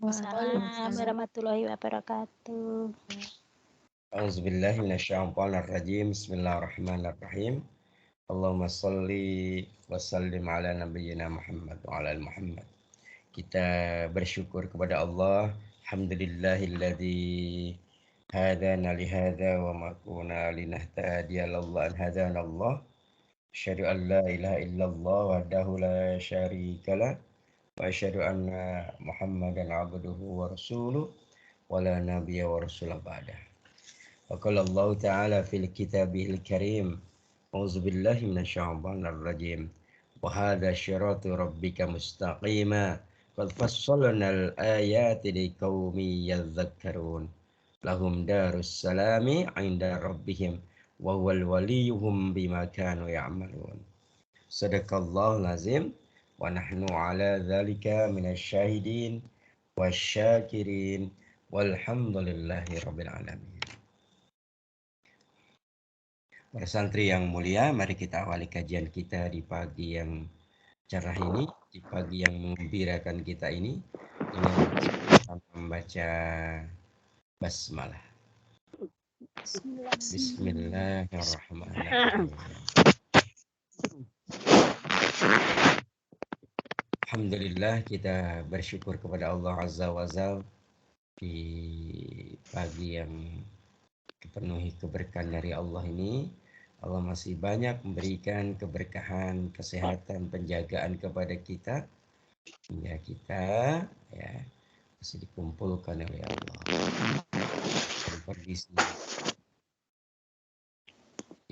Waalaikumsalam warahmatullahi wabarakatuh. Auzubillahi minasyaitonir rajim. Bismillahirrahmanirrahim. Allahumma shalli wa sallim ala nabiyyina Muhammad wa ala Muhammad. Kita bersyukur kepada Allah. Alhamdulillahilladzi hadana li hadza wa ma kunna linahtadiya laula an hadana Allah. Asyhadu an la ilaha illallah wahdahu la syarikalah wa asyhadu anna Muhammadan abduhu wa rasuluh wa la nabiyya wa rasulah ba'dah. Wa qala Allah ta'ala fil kitabihil karim. A'udzu billahi minasyaitonir rajim. Wa hadza syiratu rabbika mustaqima. Qad fassalnal ayati liqaumin yadhakkarun. Lahum darus salami 'inda rabbihim wa huwal waliyuhum bima kanu ya'malun. Sadaqallahul azim wa nahnu ala dzalika minasyahidin wasyakirin walhamdulillahi rabbil alamin. Para santri yang mulia, mari kita awali kajian kita di pagi yang cerah ini, di pagi yang menggembirakan kita ini dengan membaca basmalah. Bismillahirrahmanirrahim. Alhamdulillah, kita bersyukur kepada Allah Azza wa Jalla di pagi yang dipenuhi keberkahan dari Allah ini. Allah masih banyak memberikan keberkahan, kesehatan, penjagaan kepada kita hingga kita masih dikumpulkan oleh Allah dalam kondisi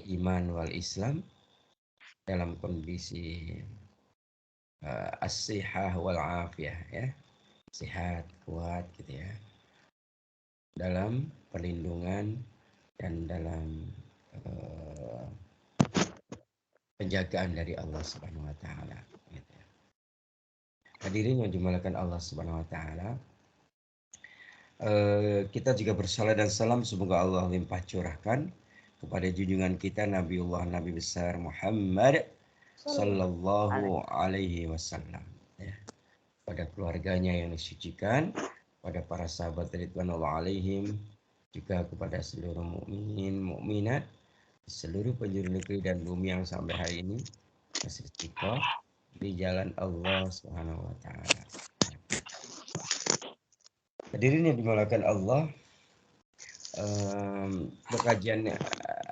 iman wal Islam, dalam kondisi as-sihah wal afiyah, ya, sehat, kuat gitu ya, dalam perlindungan dan dalam penjagaan dari Allah Subhanahu wa taala gitu ya. Hadirin yang dimuliakan Allah Subhanahu wa taala, kita juga bersalat dan salam semoga Allah limpah curahkan kepada junjungan kita Nabiullah Nabi besar Muhammad sallallahu alaihi wasallam, ya, pada keluarganya yang disucikan, pada para sahabat ridwanullah alaihim, juga kepada seluruh mukminin mukminat di seluruh penjuru negeri dan bumi yang sampai hari ini masih istiqomah di jalan Allah Subhanahu wa taala. Hadirin yang dimuliakan Allah, kajian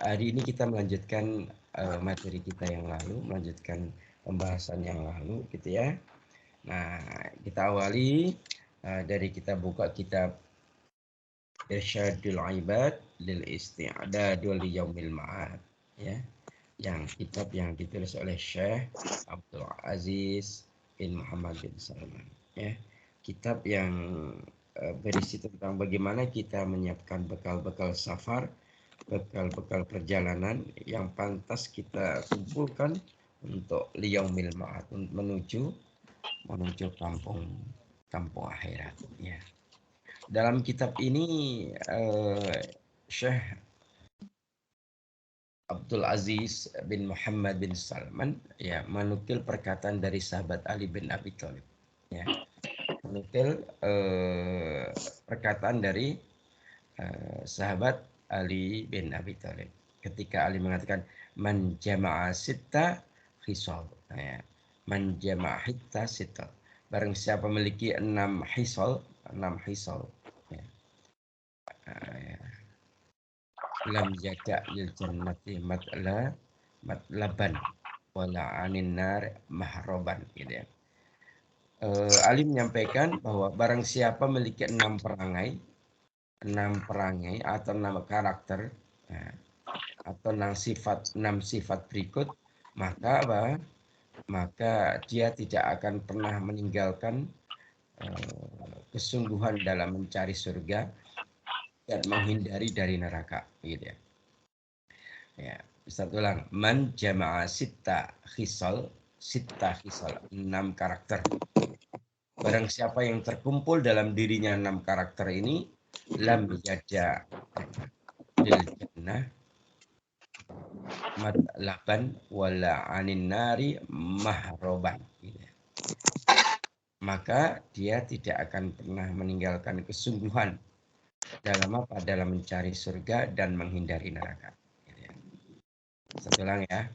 hari ini kita melanjutkan materi kita yang lalu, melanjutkan pembahasan yang lalu gitu ya. Nah, kita awali dari kita buka kitab Irsyadul Ibad lil Isti'dad li Yaumil Ma'ad, ya, yang kitab yang ditulis oleh Syekh Abdul Aziz bin Muhammad bin Salman, ya, kitab yang berisi tentang bagaimana kita menyiapkan bekal-bekal safar, bekal-bekal perjalanan yang pantas kita kumpulkan untuk liyaumil ma'ad, menuju kampung akhirat, ya. Dalam kitab ini Syekh Abdul Aziz bin Muhammad bin Salman, ya, menukil perkataan dari sahabat Ali bin Abi Thalib, ya, menukil perkataan dari sahabat Ali bin Abi Thalib ketika Ali mengatakan man jama'a sitta khisal, ya, man jama'a hitta sitta, barang siapa memiliki 6 hisal, ya, lam jaga lil jannati matlaban wala anin nar mahroban, gitu ya. Ali menyampaikan bahwa barang siapa memiliki 6 perangai atau 6 karakter, ya, atau 6 sifat berikut, maka dia tidak akan pernah meninggalkan kesungguhan dalam mencari surga dan menghindari dari neraka, gitu ya. Ya, bisa ulang, man jama'a sitta khisal, 6 karakter. Barang siapa yang terkumpul dalam dirinya 6 karakter ini, lam yaja lil jannah matlaban wala anin nari mahroban, gitu ya. maka dia tidak akan pernah meninggalkan kesungguhan dalam apa? Dalam mencari surga dan menghindari neraka. Satu ulang ya.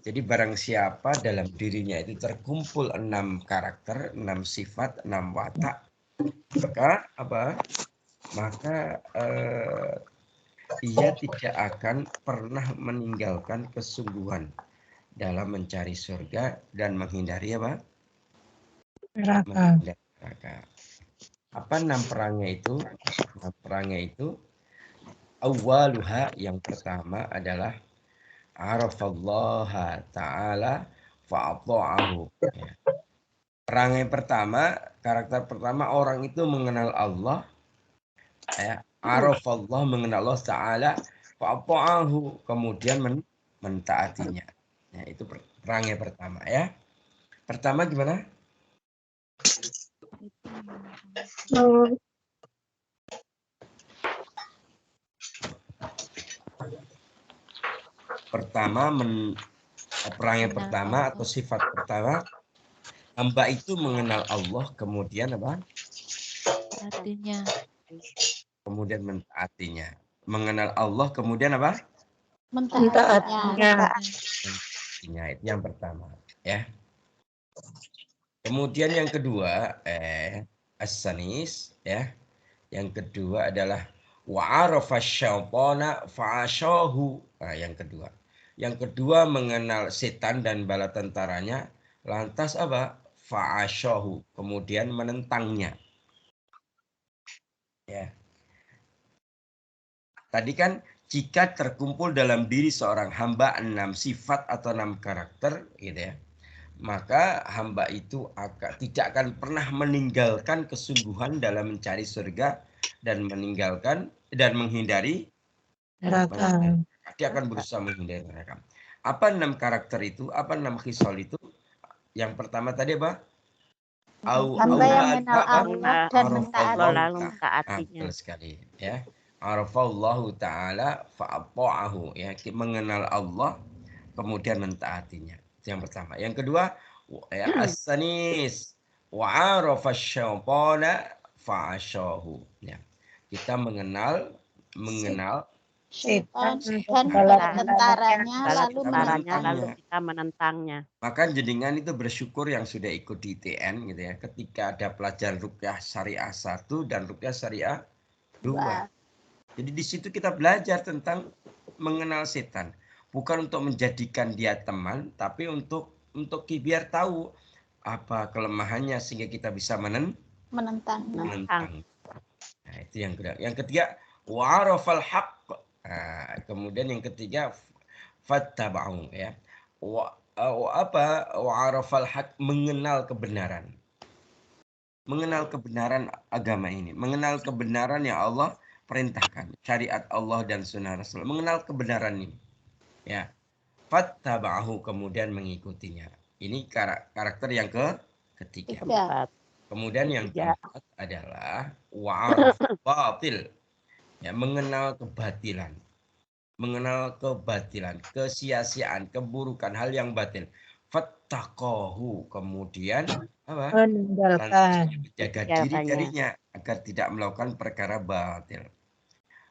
Jadi barang siapa dalam dirinya itu terkumpul 6 karakter, 6 sifat, 6 watak, maka apa? Maka ia tidak akan pernah meninggalkan kesungguhan dalam mencari surga dan menghindari apa? Neraka. Menghindari neraka. Apa 6 perangnya itu? 6 perangnya itu awaluha, yang pertama adalah arafallaha ta'ala fa'ata'ahu. Ya. Perangai pertama, karakter pertama, orang itu mengenal Allah, ya. Arafallah, mengenal Allah Ta'ala, fa'ata'ahu, kemudian mentaatinya. Ya, itu perangai pertama ya. Pertama gimana? Pertama, perangai pertama atau sifat pertama, hamba itu mengenal Allah, kemudian apa? Artinya Kemudian mentaatinya. Mengenal Allah, kemudian apa? mentaatinya. Mentaatinya. Itu yang pertama ya. Kemudian yang kedua, as-sanis ya. Yang kedua adalah wa'arafa syaitana fa'asyahu. Nah, yang kedua. Yang kedua mengenal setan dan bala tentaranya, lantas apa? Fa'asyahu, kemudian menentangnya. Ya. Tadi kan jika terkumpul dalam diri seorang hamba 6 sifat atau 6 karakter gitu ya, maka hamba itu tidak akan pernah meninggalkan kesungguhan dalam mencari surga dan menghindari Neraka. dia akan berusaha menghindari neraka. Apa 6 karakter itu? Apa 6 khisal itu? Yang pertama tadi apa? Hamba yang mengenal Allah dan mentaatinya. Betul sekali ya. Arafallahu ta'ala fa'ata'ahu, ya, mengenal Allah kemudian mentaatinya. Itu yang pertama. Yang kedua, ya, as-sanis wa arafa syaitana fa'asyahu. Ya. Kita mengenal setan dan bala tentaranya lalu kita menentangnya. Maka jenengan itu bersyukur yang sudah ikut di ITN gitu ya. Ketika ada pelajaran ruqyah syariah 1 dan ruqyah syariah 2. Jadi di situ kita belajar tentang mengenal setan. Bukan untuk menjadikan dia teman, tapi untuk biar tahu apa kelemahannya sehingga kita bisa menentang. Nah, itu yang kedua. Yang ketiga, wa'arafal haqq. Nah, kemudian yang ketiga, fattaba'u ya. Wa'arafal haqq, mengenal kebenaran. Mengenal kebenaran agama ini, mengenal kebenaran yang Allah perintahkan, syariat Allah dan sunnah Rasul, mengenal kebenaran ini. Ya. Fattaba'ahu, kemudian mengikutinya. Ini karakter yang ketiga. Kemudian yang keempat adalah wa'araf batil. Ya, mengenal kebatilan. Mengenal kebatilan, kesia-siaan, keburukan, hal yang batil. Fattaqahu, kemudian apa? Meninggalkan. Menjaga diri darinya agar tidak melakukan perkara batil.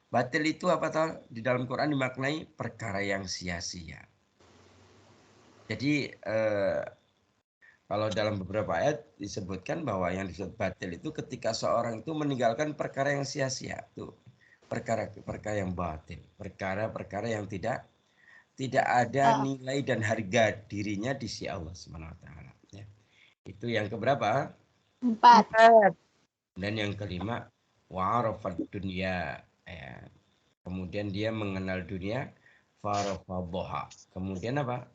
Batil itu apa tahu? Di dalam Quran dimaknai perkara yang sia-sia. Jadi kalau dalam beberapa ayat disebutkan bahwa yang disebut batil itu ketika seorang itu meninggalkan perkara yang sia-sia, tuh perkara yang batil, perkara-perkara yang tidak ada nilai dan harga dirinya di sisi Allah Subhanahu wa taala, ya. Itu yang keberapa? 4. Dan yang kelima, wa'arafad dunya, ya. Kemudian dia mengenal dunia, farafadhoha. Kemudian apa?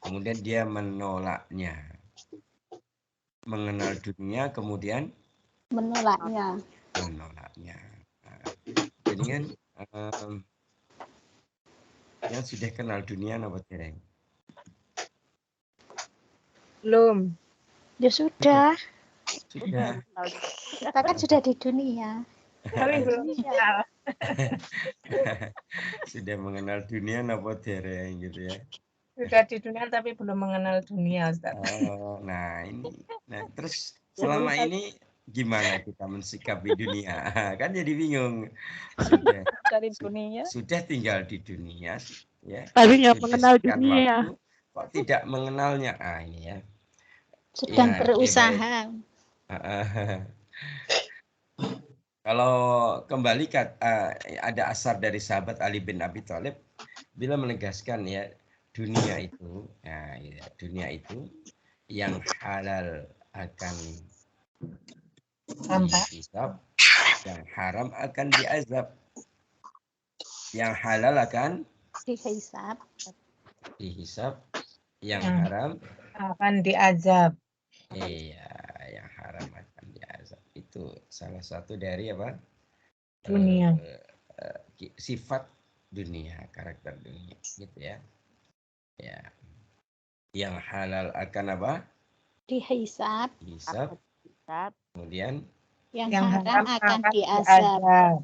Kemudian dia menolaknya. Mengenal dunia, kemudian menolaknya. Nah, jadi kan yang sudah kenal dunia apa tereng? Belum. Ya sudah. Sudah. Kita kan sudah di dunia. Tapi belum Sudah mengenal dunia apa dereng gitu ya. Sudah di dunia tapi belum mengenal dunia, Ustaz. Oh, nah ini. Nah, terus Ya, selama Ustaz. ini gimana kita mensikapi dunia? Kan jadi bingung. Sudah Dari su- dunia. sudah tinggal di dunia, ya. Tapi nggak Sudah mengenal sekian dunia. waktu, kok tidak mengenalnya? Ah, ini ya. Sedang Ya, lebih baik. berusaha. Kalau kembali ada asar dari sahabat Ali bin Abi Thalib bila menegaskan ya dunia itu, dunia itu yang halal akan dihisab, yang haram akan diazab. Yang halal akan Dihisab. dihisab, yang haram akan diazab. iya, yang haram akan diazab. Itu salah satu dari apa? Dunia. Sifat dunia, karakter dunia, gitu ya. Ya. Yang halal akan apa? Dihisab. Dihisab. Kemudian Yang haram akan diazab.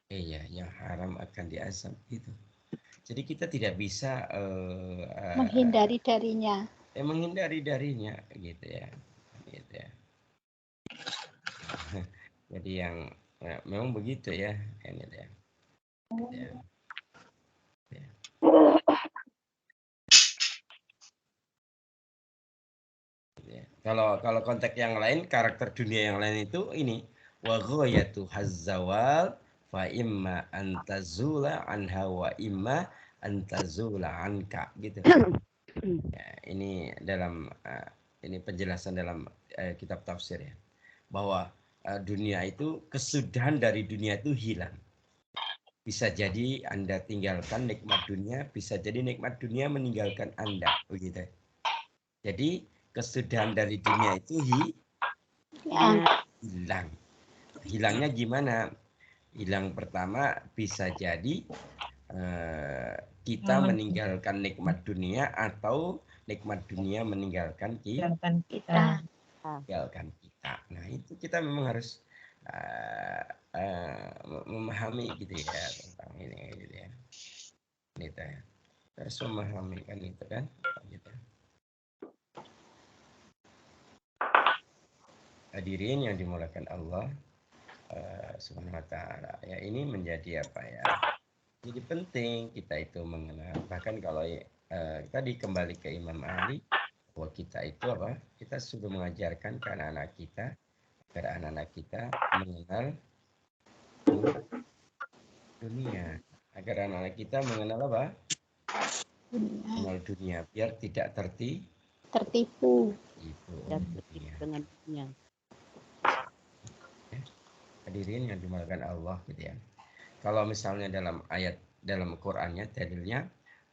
Iya, yang haram akan diazab gitu. Jadi kita tidak bisa menghindari darinya. Menghindari darinya gitu ya. Gitu ya. Jadi yang memang begitu ya, ini ya. Gitu ya. Ya. Kalau konteks yang lain, karakter dunia yang lain itu ini wa ghayatu hazzawal fa imma antazula anha wa imma antazula anka gitu. Ya, ini dalam ini penjelasan dalam kitab tafsir ya, bahwa dunia itu kesudahan dari dunia itu hilang. Bisa jadi Anda tinggalkan nikmat dunia, bisa jadi nikmat dunia meninggalkan Anda, begitu. Jadi kesudahan dari dunia itu hilang. Hilangnya gimana? Hilang pertama bisa jadi kita meninggalkan nikmat dunia atau nikmat dunia meninggalkan kita. Meninggalkan kita. Nah itu kita memang harus memahami gitu ya tentang ini gitu ya. Gitu ya. Harus memahami kan itu kan. Gitu. Hadirin yang dimulakan Allah Subhanahu wa taala. Ya ini menjadi apa ya? Jadi penting kita itu mengenal. Bahkan kalau tadi kembali ke Imam Ali, bahwa kita itu apa? Kita sudah mengajarkan ke anak-anak kita agar anak-anak kita mengenal dunia. Agar anak-anak kita mengenal apa? Mengenal dunia biar tidak tertipu. Itu dunia. Dengan dunia. Hadirin yang dimulakan Allah gitu ya. Kalau misalnya dalam ayat dalam Qur'annya dalilnya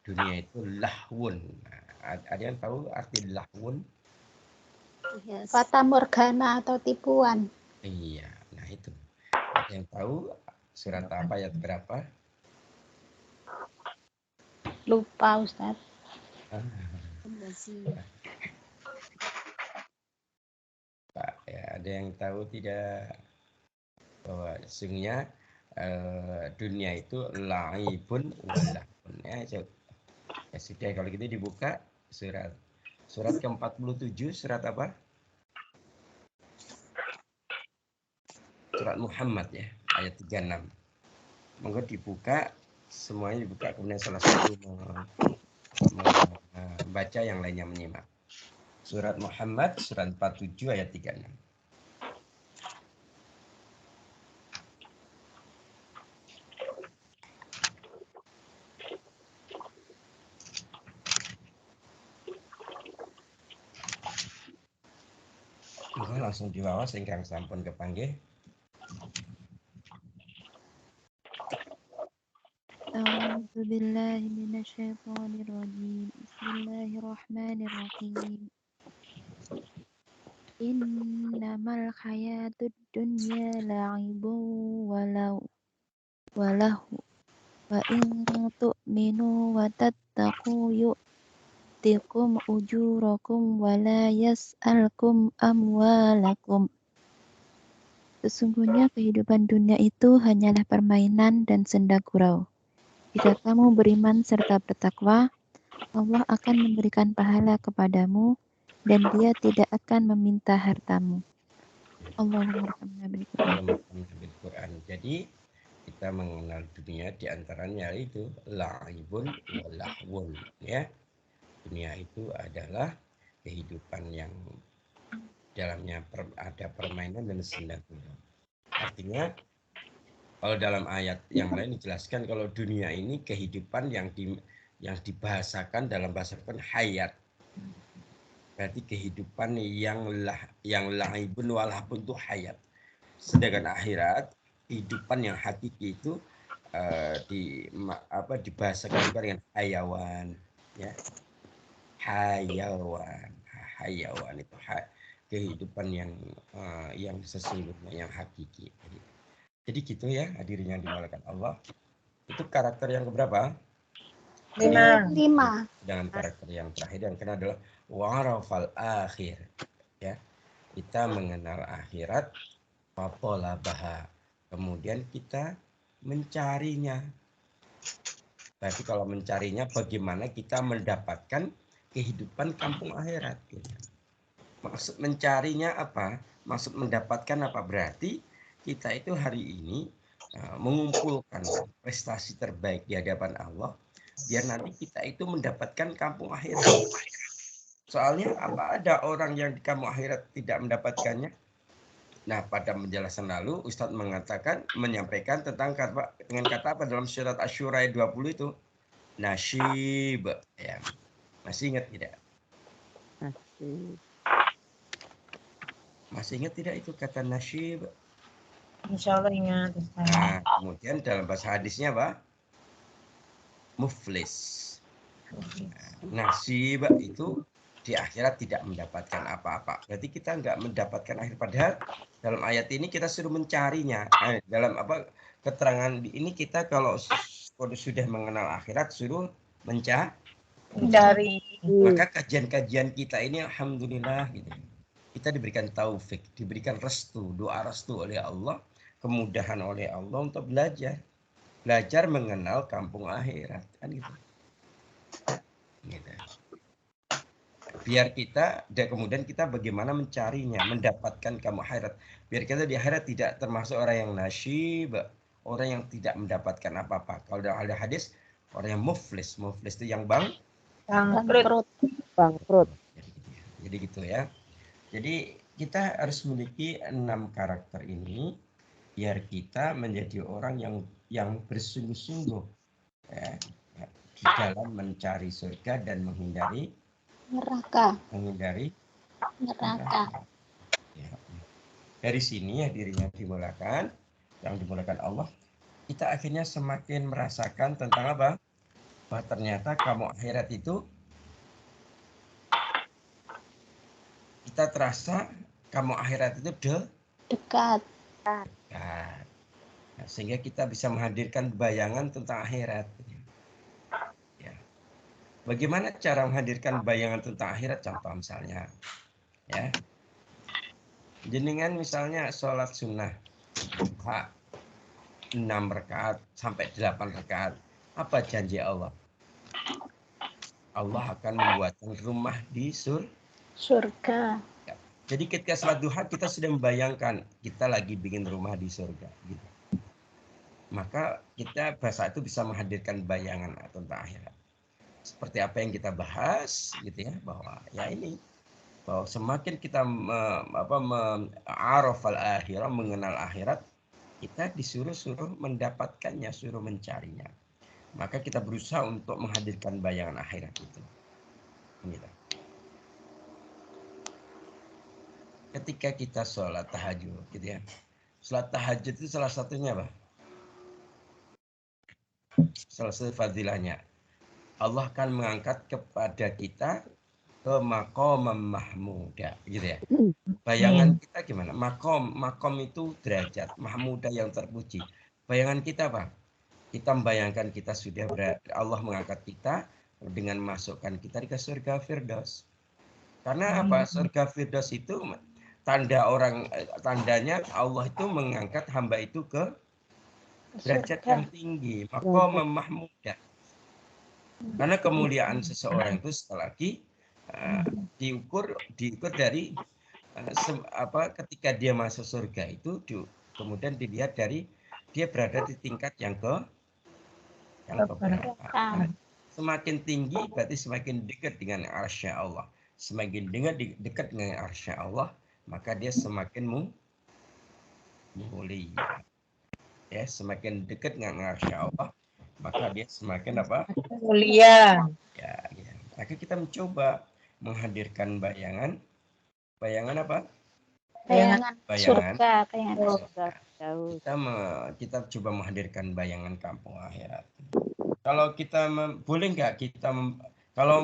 dunia itu lahwun. Nah, ada yang tahu arti lahwun? Fata morgana atau tipuan. Iya, nah itu. Ada yang tahu surat apa ayat berapa? Lupa Ustaz. Pak, ya, ada yang tahu tidak bahwa sesungguhnya dunia itu laibun walahun ya, ya sudah kalau gitu dibuka surat ke-47 surat apa? Surat Muhammad ya, ayat 36. Monggo dibuka, semuanya dibuka, kemudian salah satu membaca, yang lainnya menyimak. Surat Muhammad, surat 47 ayat 36. Monggo langsung diwawas ingkang sampun kepanggih. أعوذ بالله من الشيطان الرجيم بسم الله الرحمن الرحيم إنما الحياة الدنيا لعب ولهو وإن تؤمنوا وتتقوا يؤتكم أجوركم ولا يسألكم أموالكم. Sesungguhnya kehidupan dunia itu hanyalah permainan dan senda gurau. Jika kamu beriman serta bertakwa, Allah akan memberikan pahala kepadamu dan Dia tidak akan meminta hartamu. Allahumma arhamna bil Qur'an. Quran. Jadi kita mengenal dunia di antaranya itu la'ibun wa lahwun, ya. Dunia itu adalah kehidupan yang dalamnya ada permainan dan senda gurau. Artinya kalau dalam ayat yang lain dijelaskan kalau dunia ini kehidupan yang dibahasakan dalam bahasa Quran hayat. Berarti kehidupan yang laibun walahpun itu hayat. Sedangkan akhirat kehidupan yang hakiki itu dibahasakan dengan hayawan, ya. Hayawan itu kehidupan yang sesungguhnya, yang hakiki. Jadi gitu ya, hadirin yang dimuliakan Allah. Itu karakter yang keberapa? 5. Dengan karakter yang terakhir yang kena adalah warafal akhir, ya. Kita mengenal akhirat, faqalabaha, kemudian kita mencarinya. Berarti kalau mencarinya, bagaimana kita mendapatkan kehidupan kampung akhirat, gitu. Maksud mencarinya apa? Maksud mendapatkan apa? Berarti kita itu hari ini mengumpulkan prestasi terbaik di hadapan Allah, biar nanti kita itu mendapatkan kampung akhirat. Soalnya apa ada orang yang di kampung akhirat tidak mendapatkannya? Nah, pada penjelasan lalu Ustadz menyampaikan tentang dengan kata apa dalam surat Asy-Syura ayat 20 itu? Nasyib, ya. Masih ingat tidak? Masih ingat tidak itu kata nasyib? Insya Allah ingat. Nah, kemudian dalam bahasa hadisnya apa? Muflis. Nasib itu di akhirat tidak mendapatkan apa-apa. Berarti kita nggak mendapatkan akhir. Padahal dalam ayat ini kita suruh mencarinya. Dalam keterangan ini kita kalau sudah mengenal akhirat suruh mencari. Maka kajian-kajian kita ini alhamdulillah gitu. Kita diberikan taufik, diberikan restu, doa restu oleh Allah, kemudahan oleh Allah untuk belajar mengenal kampung akhirat, kan gitu. Biar kita dan kemudian kita bagaimana mencarinya, mendapatkan kampung akhirat. Biar kita di akhirat tidak termasuk orang yang nasyib, orang yang tidak mendapatkan apa-apa. Kalau ada hadis orang yang muflis itu yang Bangkrut. Jadi gitu ya. Jadi kita harus memiliki 6 karakter ini biar kita menjadi orang yang bersungguh-sungguh, ya, di dalam mencari surga dan menghindari neraka. Ya. Dari sini ya dirinya dimulakan, yang dimulakan Allah, kita akhirnya semakin merasakan tentang apa? Bahwa ternyata kamu akhirat itu kita terasa kamu akhirat itu dekat. Nah, sehingga kita bisa menghadirkan bayangan tentang akhirat. Ya. Bagaimana cara menghadirkan bayangan tentang akhirat? Contoh misalnya, ya, jenengan misalnya sholat sunnah 6 rakaat sampai 8 rakaat. Apa janji Allah? Allah akan membuatkan rumah di surga. Ya. Jadi ketika sholat duha kita sudah membayangkan kita lagi bikin rumah di surga, gitu. Maka kita bahasa itu bisa menghadirkan bayangan tentang akhirat. Seperti apa yang kita bahas, gitu ya, bahwa ya ini, bahwa semakin kita arafal akhirah, mengenal akhirat, kita disuruh mendapatkannya, suruh mencarinya. Maka kita berusaha untuk menghadirkan bayangan akhirat itu. Gitu. Ketika kita sholat tahajud, gitu ya. Sholat tahajud itu salah satunya apa? Salah satu fadilahnya. Allah akan mengangkat kepada kita ke maqam mahmuda, gitu ya. Bayangan kita gimana? Makom itu derajat, mahmuda yang terpuji. Bayangan kita apa? Kita membayangkan kita sudah Allah mengangkat kita dengan masukkan kita ke surga Firdaus. Karena apa? Surga Firdaus itu tandanya Allah itu mengangkat hamba itu ke derajat yang tinggi, maqam mahmuda. Karena kemuliaan seseorang itu sekali lagi diukur dari ketika dia masuk surga itu kemudian dilihat dari dia berada di tingkat yang keberapa. Nah, semakin tinggi berarti semakin dekat dengan arsy Allah. Semakin dekat dengan arsy Allah, maka dia semakin mulia. Ya, semakin dekat dengan arsy Allah, maka dia semakin apa? Mulia. Ya. Maka kita mencoba menghadirkan bayangan apa? Bayangan Bayangan surga, bayangan surga. Kita coba menghadirkan bayangan kampung akhirat. Kalau kita boleh nggak kita kalau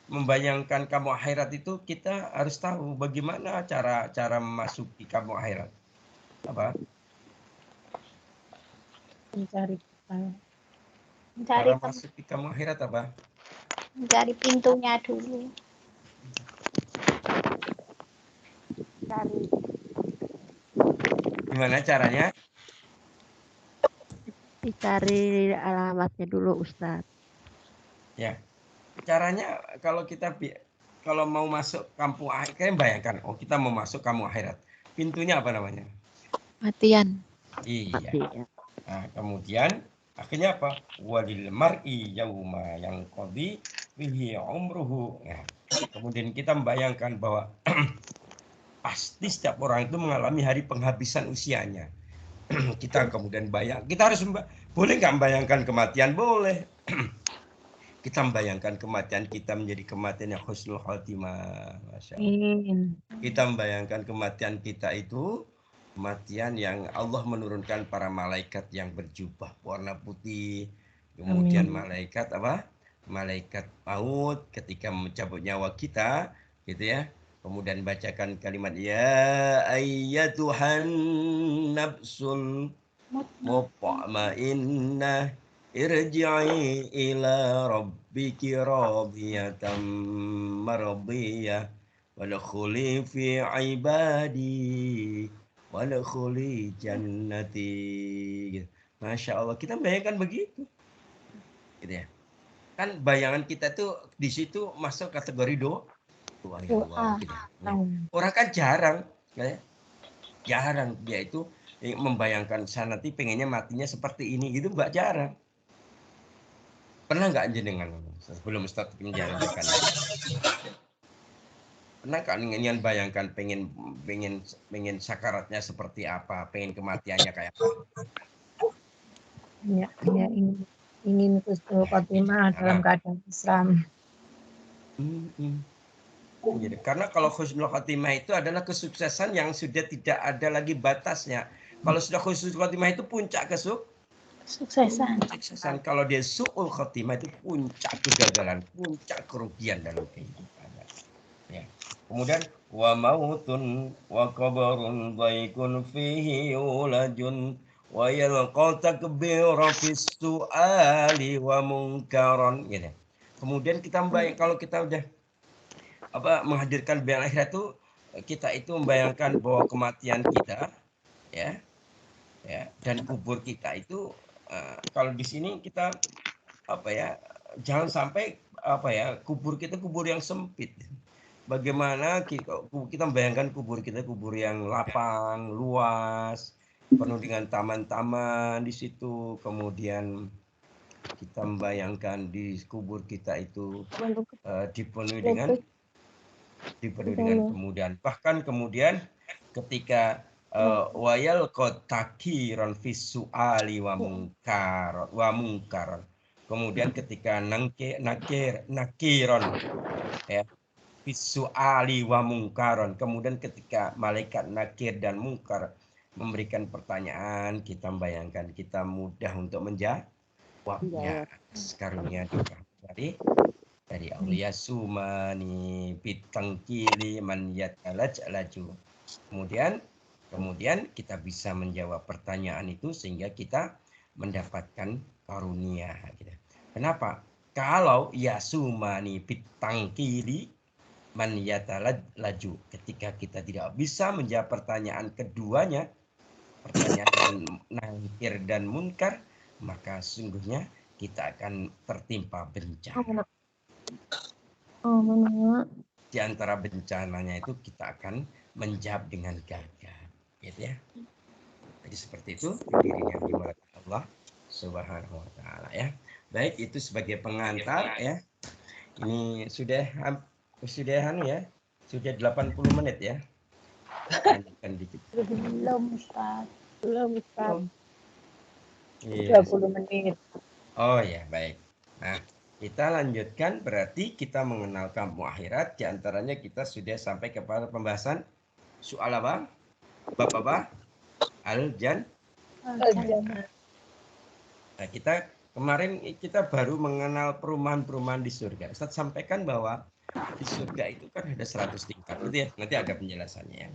membayangkan kampung akhirat itu kita harus tahu bagaimana cara memasuki kampung akhirat. Apa? Mencari Cara masuk ke kampung akhirat apa? mencari pintunya dulu. Gimana caranya? Dicari alamatnya dulu, Ustadz. Ya, caranya kalau mau masuk kampung akhirat, kalian bayangkan, kita mau masuk kampung akhirat. Pintunya apa namanya? Matian. Iya. Nah, kemudian akhirnya apa? Walil mar'i yauma yang qadi bihi umruhu. Nah, kemudian kita membayangkan bahwa pasti setiap orang itu mengalami hari penghabisan usianya. Kita kemudian kita harus boleh nggak membayangkan kematian? Boleh. Kita membayangkan kematian kita menjadi kematian yang husnul khotimah. Masya Allah. Kita membayangkan kematian kita itu kematian yang Allah menurunkan para malaikat yang berjubah warna putih. Kemudian malaikat apa? Malaikat maut ketika mencabut nyawa kita, gitu ya. Kemudian bacakan kalimat ya ayyatuhan nafsul mutmainnah irji'i ila rabbiki radiyatan mardiyah wadkhuli fi ibadi wadkhuli jannati. Masya Allah, kita bayangkan begitu, gitu ya. Kan bayangan kita tuh di situ masuk kategori doa. Gitu. Orang kan jarang dia itu membayangkan saya nanti pengennya matinya seperti ini gitu, mbak, jarang. Pernah nggak jenengan sebelum Ustaz menjalankan? Pernah nggak ingin bayangkan pengen sakaratnya seperti apa, pengen kematiannya kayak apa? Ya, ingin husnul khotimah dalam keadaan Islam. Jadi, karena kalau husnul khotimah itu adalah kesuksesan yang sudah tidak ada lagi batasnya. Kalau sudah husnul khotimah itu puncak kesuksesan. Kalau dia su'ul khotimah itu puncak kegagalan, puncak kerugian dalam kehidupan. Ya. Kemudian wa mautun wa qabrun dhaikun fihi ulajun wa yalqa takbira fis su'ali wa munkaran, gitu. Kemudian kita kalau kita udah menghadirkan bayangan akhirat itu, kita itu membayangkan bahwa kematian kita ya dan kubur kita itu kalau di sini kita jangan sampai kubur kita kubur yang sempit. Bagaimana kita membayangkan kubur kita kubur yang lapang, luas, penuh dengan taman-taman di situ. Kemudian kita membayangkan di kubur kita itu dipenuhi dengan kemudahan. Bahkan kemudian ketika wayal kotakiron visuali wa mungkaron. Kemudian ketika nakiron ya visuali wa mungkaron. Kemudian ketika malaikat nakir dan mungkar memberikan pertanyaan, kita membayangkan kita mudah untuk menjawabnya. Karunia dari aulia sumani bitangkili man yatalaju. Kemudian kita bisa menjawab pertanyaan itu sehingga kita mendapatkan karunia. Kenapa? Kalau yasumani bitangkili man yatalaju, ketika kita tidak bisa menjawab pertanyaan keduanya, pertanyaan nangkir dan munkar, maka sungguhnya kita akan tertimpa bencana. Di antara bencananya itu kita akan menjawab dengan gagah, gitu ya. Jadi seperti itu dirinya yang dimulakan Allah Subhanahu wa taala ya. Baik, itu sebagai pengantar ya. Ini sudah ya. Sudah 80 menit ya. Lanjutkan dikit. Belum Ustaz. Belum Ustaz. Iya. 30 menit. Oh ya, baik. Nah, kita lanjutkan berarti kita mengenal kampung akhirat. Di antaranya kita sudah sampai kepada pembahasan soal apa? Bab apa? Al-Jannah. Nah, kemarin kita baru mengenal perumahan-perumahan di surga. Ustaz sampaikan bahwa di surga itu kan ada 100 tingkat gitu ya. Nanti ada penjelasannya ya.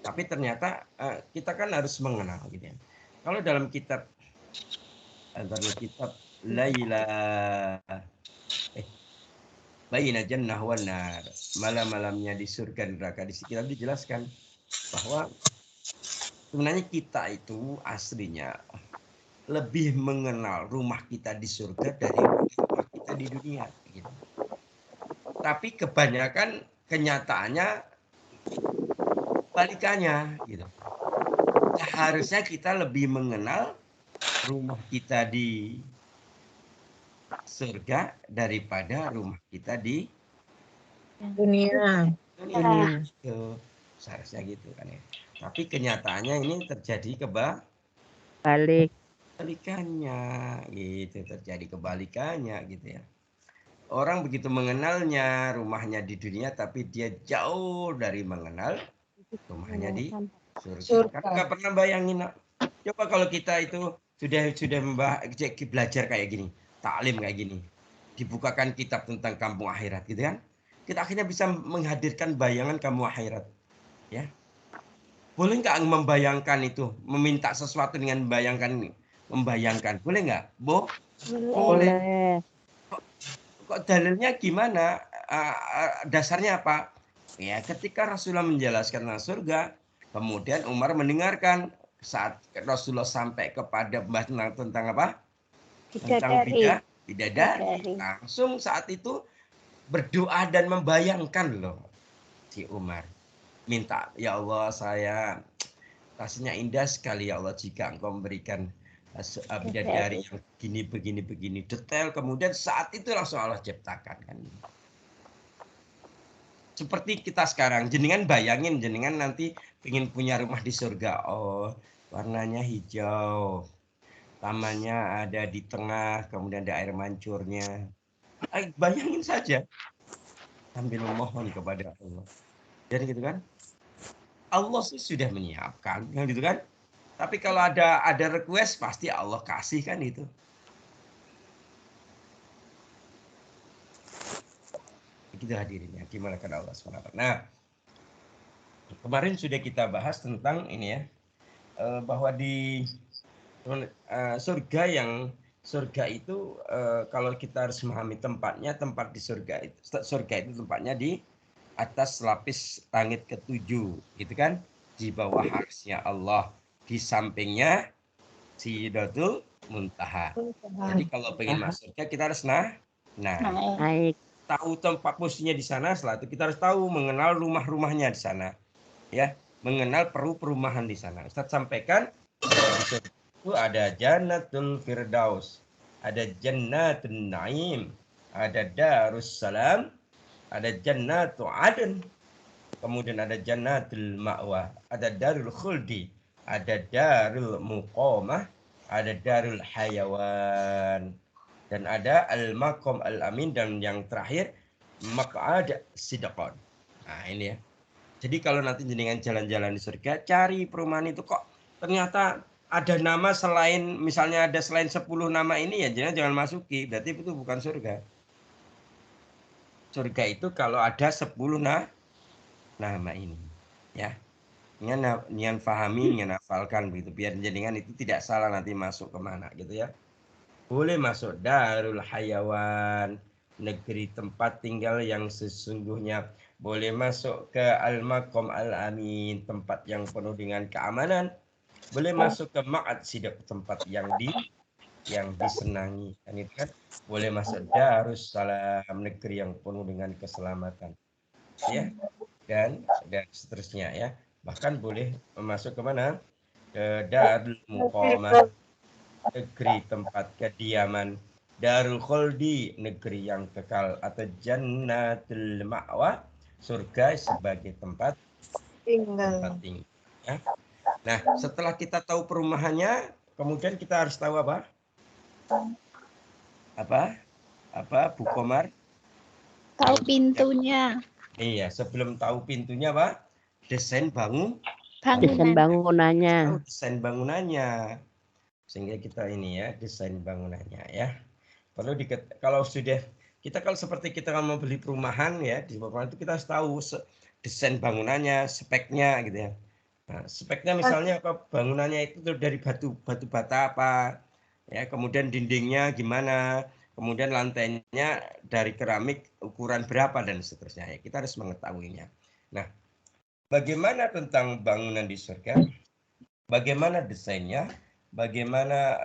Tapi ternyata kita kan harus mengenal gitu ya. Kalau dalam kitab Baina Jannah wan Nar, malam-malamnya di surga dan neraka, di sini dijelaskan bahwa sebenarnya kita itu aslinya lebih mengenal rumah kita di surga dari rumah kita di dunia gitu. Tapi kebanyakan kenyataannya balikannya gitu. Nah, harusnya kita lebih mengenal rumah kita di surga daripada rumah kita di Dunia. Itu seharusnya gitu kan ya. Tapi kenyataannya ini terjadi kebalikannya gitu, terjadi kebalikannya gitu ya. Orang begitu mengenalnya rumahnya di dunia, tapi dia jauh dari mengenal rumahnya di surga. Karena nggak pernah bayangin. Coba kalau kita itu sudah belajar kayak gini, taklim kayak gini, dibukakan kitab tentang kampung akhirat gitu kan, kita akhirnya bisa menghadirkan bayangan kampung akhirat. Ya, boleh nggak membayangkan itu, meminta sesuatu dengan membayangkan, boleh nggak? Boleh. Kok dalilnya gimana? Dasarnya apa? Ya, ketika Rasulullah menjelaskan tentang surga, kemudian Umar mendengarkan saat Rasulullah sampai kepada pembahasan tentang apa? Tentang bidadari. Langsung saat itu berdoa dan membayangkan loh si Umar. Minta, ya Allah, saya rasanya indah sekali ya Allah jika Engkau memberikan bidadari yang begini detail, kemudian saat itu langsung Allah ciptakan kan. Seperti kita sekarang, jenengan bayangin jenengan nanti ingin punya rumah di surga. Oh, warnanya hijau, tamannya ada di tengah, kemudian ada air mancurnya. Bayangin saja sambil memohon kepada Allah. Jadi gitu kan, Allah sih sudah menyiapkan, kan gitu kan. Tapi kalau ada request pasti Allah kasih kan itu. Begitu hadirin ya, dimulakan Allah SWT. Nah, kemarin sudah kita bahas tentang ini ya, bahwa di surga itu kalau kita harus memahami tempatnya, tempat di surga itu tempatnya di atas lapis langit ketujuh, gitu kan, di bawah arsy-Nya Allah, di sampingnya Sidratul Muntaha. Jadi kalau pengen masuk surga kita harus naik. Tahu tempat posisinya di sana, setelah itu kita harus tahu mengenal rumah-rumahnya di sana, ya, mengenal perumahan di sana. Ustaz sampaikan itu ada Jannatul Firdaus, ada Jannatul Naim, ada Darussalam, ada Jannatul Aden, kemudian ada Jannatul Ma'wa, ada Darul Khuldi, ada Darul Muqamah, ada Darul Hayawan, dan ada Al-Maqam Al-Amin, dan yang terakhir Maq'ad Sidqan. Nah ini ya. Jadi kalau nanti jenengan jalan-jalan di surga, cari perumahan itu kok ternyata ada nama selain, misalnya ada selain 10 nama ini, ya jangan masuki, berarti itu bukan surga. Surga itu kalau ada 10 nama ini, ya. Nian fahami, nian hafalkan begitu, biar jenengan itu tidak salah nanti masuk kemana gitu ya. Boleh masuk Darul Hayawan, negeri tempat tinggal yang sesungguhnya. Boleh masuk ke Al-Maqam Al-Amin, tempat yang penuh dengan keamanan. Boleh masuk ke Ma'ad Sidq, tempat yang yang disenangi. Dan itu kan boleh masuk harus salam negeri yang penuh dengan keselamatan. Ya, dan seterusnya ya. Bahkan boleh masuk ke mana? Ke Darul Muqamah, negeri tempat kediaman, Darul Khuldi, negeri yang kekal, atau Jannatul Ma'wa, surga sebagai tempat tinggal. Ya. Nah, setelah kita tahu perumahannya, kemudian kita harus tahu apa? Apa, Bu Komar? Tahu pintunya. Iya, sebelum tahu pintunya, Pak, desain Desain bangunannya. tahu desain bangunannya. Sehingga kita ini ya, desain bangunannya ya. Perlu kalau sudah kita kalau seperti kita mau beli perumahan ya, di perumahan itu kita harus tahu desain bangunannya, speknya gitu ya. Nah, speknya misalnya apa, bangunannya itu dari batu bata apa, ya, kemudian dindingnya gimana, kemudian lantainya dari keramik ukuran berapa dan seterusnya. Ya, kita harus mengetahuinya. Nah, bagaimana tentang bangunan di surga? Bagaimana desainnya? Bagaimana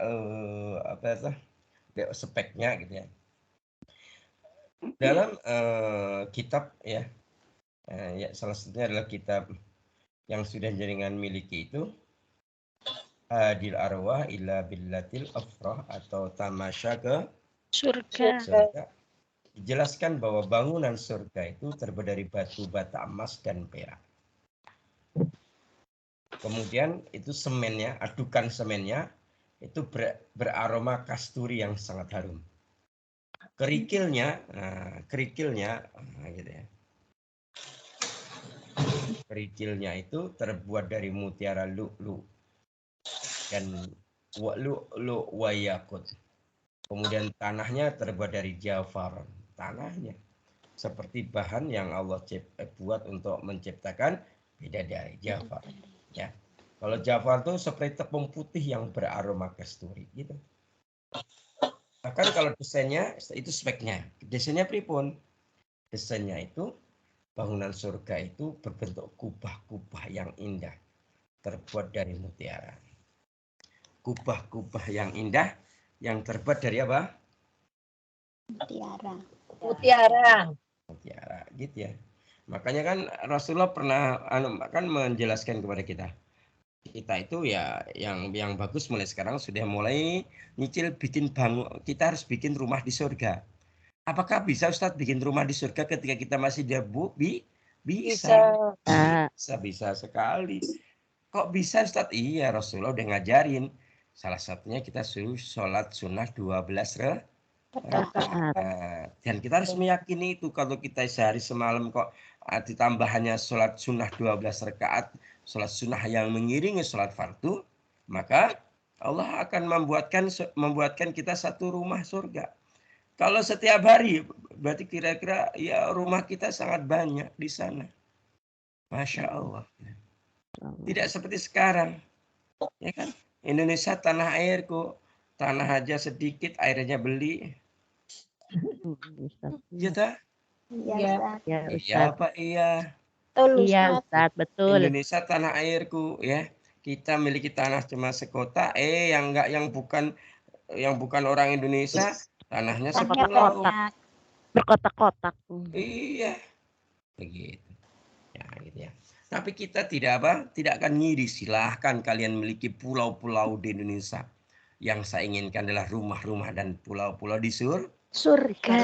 speknya gitu ya. Dalam kitab ya, salah satunya adalah kitab yang sudah jaringan miliki itu Adil Arwah ila Billatil Afrah atau Tamasya ke surga. Dijelaskan bahwa bangunan surga itu terbuat dari batu bata emas dan perak. Kemudian itu semennya, adukan semennya itu beraroma kasturi yang sangat harum. Kerikilnya gitu ya. Kerikilnya itu terbuat dari mutiara lu'lu dan lu'lu wa yakut. Kemudian tanahnya terbuat dari jafar. Tanahnya seperti bahan yang Allah buat untuk menciptakan bidadari, jafar. Ya. Kalau jafar itu seperti tepung putih yang beraroma kasturi gitu. Bahkan kalau desainnya itu speknya. Desainnya pripun? Desainnya itu bangunan surga itu berbentuk kubah-kubah yang indah terbuat dari mutiara. Kubah-kubah yang indah yang terbuat dari apa? Mutiara. Mutiara, gitu ya. Makanya kan Rasulullah pernah kan menjelaskan kepada kita. Kita itu ya yang bagus mulai sekarang sudah mulai nyicil bikin kita harus bikin rumah di surga. Apakah bisa Ustadz bikin rumah di surga ketika kita masih di Bisa. Bisa sekali. Kok bisa Ustadz? Iya, Rasulullah udah ngajarin. Salah satunya kita suruh sholat sunnah 12 rakaat. Dan kita harus meyakini itu. Kalau kita sehari semalam kok ditambah hanya sholat sunnah 12 rakaat, sholat sunnah yang mengiringi sholat fardu, maka Allah akan membuatkan kita satu rumah surga. Kalau setiap hari, berarti kira-kira ya rumah kita sangat banyak di sana. Masya Allah. Tidak seperti sekarang. Ya kan? Indonesia tanah airku. Tanah aja sedikit, airnya beli. Iya, iya Pak, iya. Iya, Ustadz, betul. Indonesia tanah airku ya. Kita miliki tanah cuma sekota, yang bukan orang Indonesia, tanahnya sepulau. Berkotak-kotak. Iya. Begitu. Ya, gitu ya. Tapi kita tidak akan ngiri. Silahkan kalian memiliki pulau-pulau di Indonesia. Yang saya inginkan adalah rumah-rumah dan pulau-pulau di surga.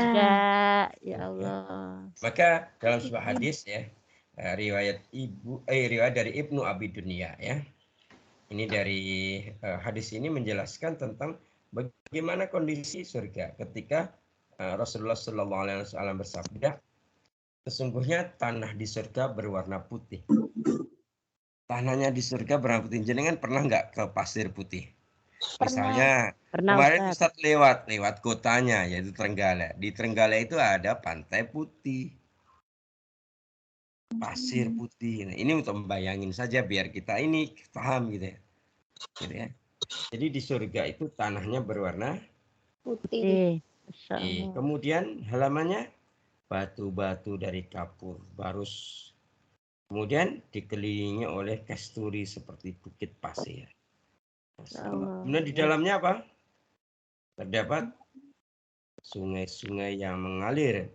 Ya Allah. Maka dalam sebuah hadis ya, riwayat dari Ibnu Abi Dunya ya. Ini dari hadis ini menjelaskan tentang bagaimana kondisi surga ketika Rasulullah SAW bersabda, sesungguhnya tanah di surga berwarna putih. Tanahnya di surga berwarna putih. Jenengan pernah nggak ke pasir putih? Misalnya kemarin Ustadz lewat kotanya yaitu Trenggalek. Di Trenggalek itu ada pantai putih, pasir putih. Nah, ini untuk membayangin saja biar kita ini paham gitu ya. Jadi di surga itu tanahnya berwarna putih. Kemudian halamannya batu-batu dari kapur, barus. Kemudian dikelilingi oleh kasturi seperti bukit pasir. Kemudian di dalamnya apa? terdapat sungai-sungai yang mengalir.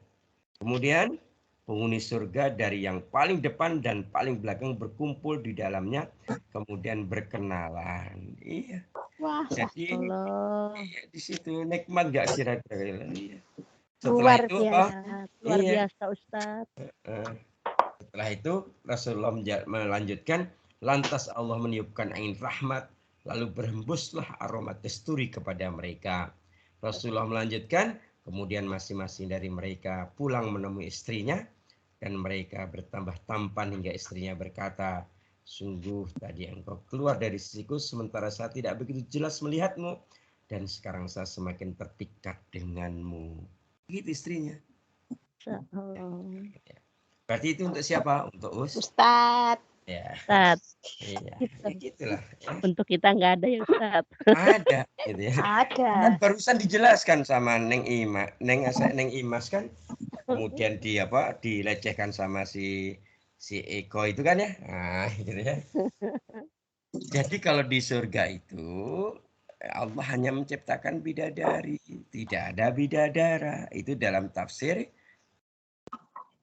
Kemudian penghuni surga dari yang paling depan dan paling belakang berkumpul di dalamnya, kemudian berkenalan. Iya. Wah, Jadi Allah. di situ nikmat nggak kira-kira? Iya. Setelah luar itu biasa. Luar Iya. biasa Ustadz. Setelah itu Rasulullah melanjutkan, lantas Allah meniupkan angin rahmat, lalu berhembuslah aroma kasturi kepada mereka. Rasulullah melanjutkan, kemudian masing-masing dari mereka pulang menemui istrinya, dan mereka bertambah tampan hingga istrinya berkata, sungguh tadi engkau keluar dari sisiku sementara saya tidak begitu jelas melihatmu, dan sekarang saya semakin terpikat denganmu. Gitu istrinya. Berarti itu untuk siapa? Untuk Ustadz. Ya. Ustadz. Iya. Ya, gitulah. Ya. Untuk kita nggak ada ya Ustadz. Ada, gitu ya. Ada. Kan barusan dijelaskan sama Neng Imas kan, kemudian dilecehkan sama si Eko itu kan ya. Nah, gitu ya. Jadi kalau di surga itu Allah hanya menciptakan bidadari, tidak ada bidadara. Itu dalam tafsir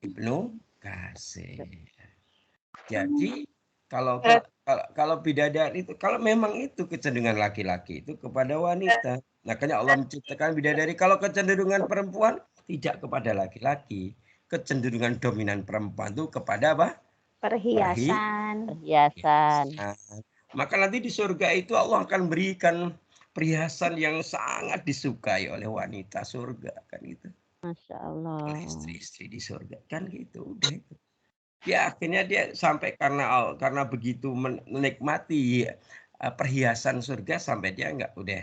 Ibnu Katsir. Jadi kalau bidadari itu, kalau memang itu kecenderungan laki-laki itu kepada wanita. Makanya Allah menciptakan bidadari. Kalau kecenderungan perempuan tidak kepada laki-laki. Kecenderungan dominan perempuan itu kepada apa? Perhiasan. Maka nanti di surga itu Allah akan berikan perhiasan yang sangat disukai oleh wanita surga kan gitu. Masya Allah. Oleh istri-istri di surga kan gitu. Udah itu. Ya akhirnya dia sampai karena begitu menikmati perhiasan surga sampai dia udah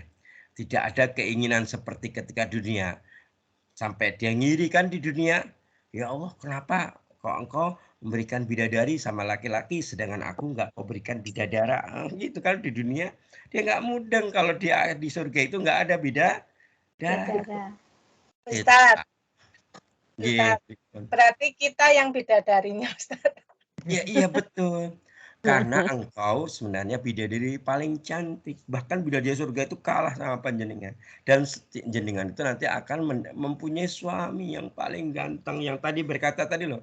tidak ada keinginan seperti ketika dunia. Sampai dia ngiri kan di dunia. Ya Allah, kenapa kok engkau memberikan bidadari sama laki-laki sedangkan aku nggak kau berikan bidadara? Gitu kan di dunia. Dia nggak mudeng kalau dia di surga itu nggak ada bidadara. Ustadz. Iya. Berarti kita yang bidadarinya, Ustadz. Ya, iya betul. Karena engkau sebenarnya bidadari paling cantik. Bahkan bidadari surga itu kalah sama panjenengan. Dan jenengan itu nanti akan mempunyai suami yang paling ganteng. Yang tadi berkata tadi loh.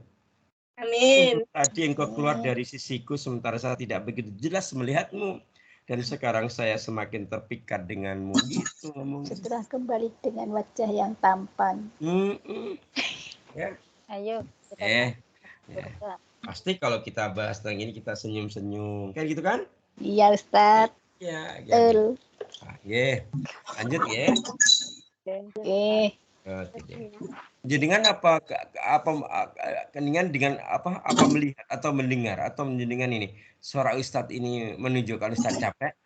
Amin. Tadi engkau keluar dari sisiku sementara saya tidak begitu jelas melihatmu. Dan sekarang saya semakin terpikat denganmu. Gitu ngomongnya. Setelah kembali dengan wajah yang tampan. Ya. Ayo. Ya. Pasti kalau kita bahas tentang ini kita senyum-senyum. Kayak gitu kan? Iya Ustadz. Iya. Betul. Lanjut ya. Oke. Jenengan dengan melihat atau mendengar atau menjenengan ini suara Ustadz ini menunjukkan Ustadz capek?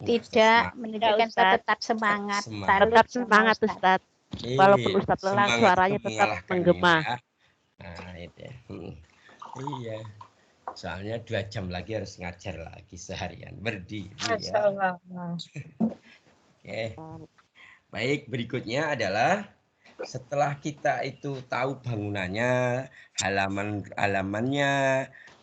Tidak, menunjukkan tetap semangat. Tetap semangat Ustadz. Walaupun Ustadz lelah suaranya tetap menggema. Ya. Nah itu ya. Iya. Soalnya 2 jam lagi harus ngajar lagi seharian berdiri. Ya. Oke. Baik, berikutnya adalah setelah kita itu tahu bangunannya, halamannya,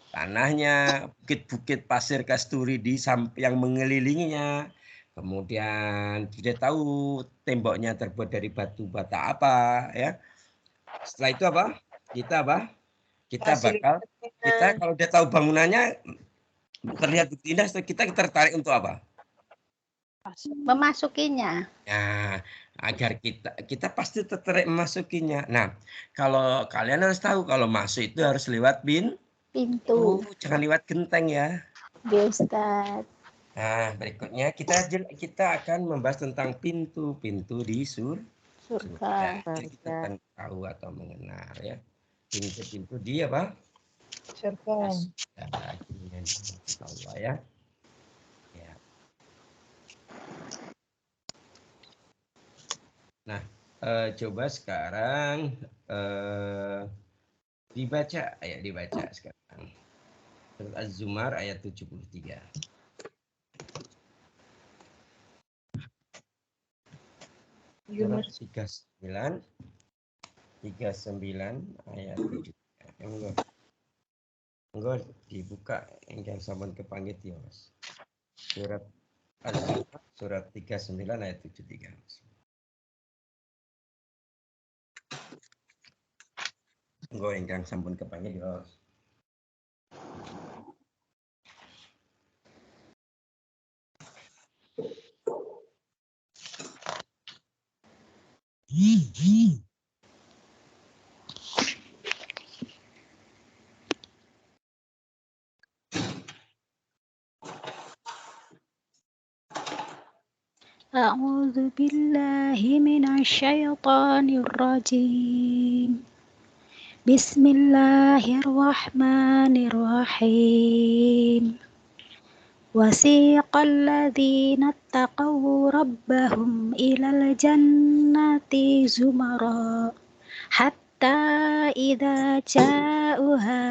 tanahnya, bukit-bukit pasir kasturi di yang mengelilinginya. Kemudian kita tahu temboknya terbuat dari batu bata apa ya. Setelah itu apa? Kita kalau udah tahu bangunannya terlihat indah, kita tertarik untuk apa? Memasukinya. Nah, agar kita pasti tertarik memasukinya. Nah, kalau kalian harus tahu kalau masuk itu harus lewat pintu, jangan lewat genteng ya. Ustadz. Nah, berikutnya kita akan membahas tentang pintu-pintu di surga. Kita akan tahu atau mengenal ya. Pintu-pintu di apa? Surga. Allah ya. Nah, coba sekarang dibaca sekarang. Surat Az-Zumar ayat 73. Surat 39 ayat 73. Enggak dibuka yang sampun kepanggit ya, Mas. Surat Az-Zumar surat 39 ayat 73. Engko ingkang sampun kepanggih ya. أعوذ بالله من الشيطان الرجيم بسم الله الرحمن الرحيم وسيق الذين اتقوا ربهم إلى الجنة زمرا حتى إذا جاءوها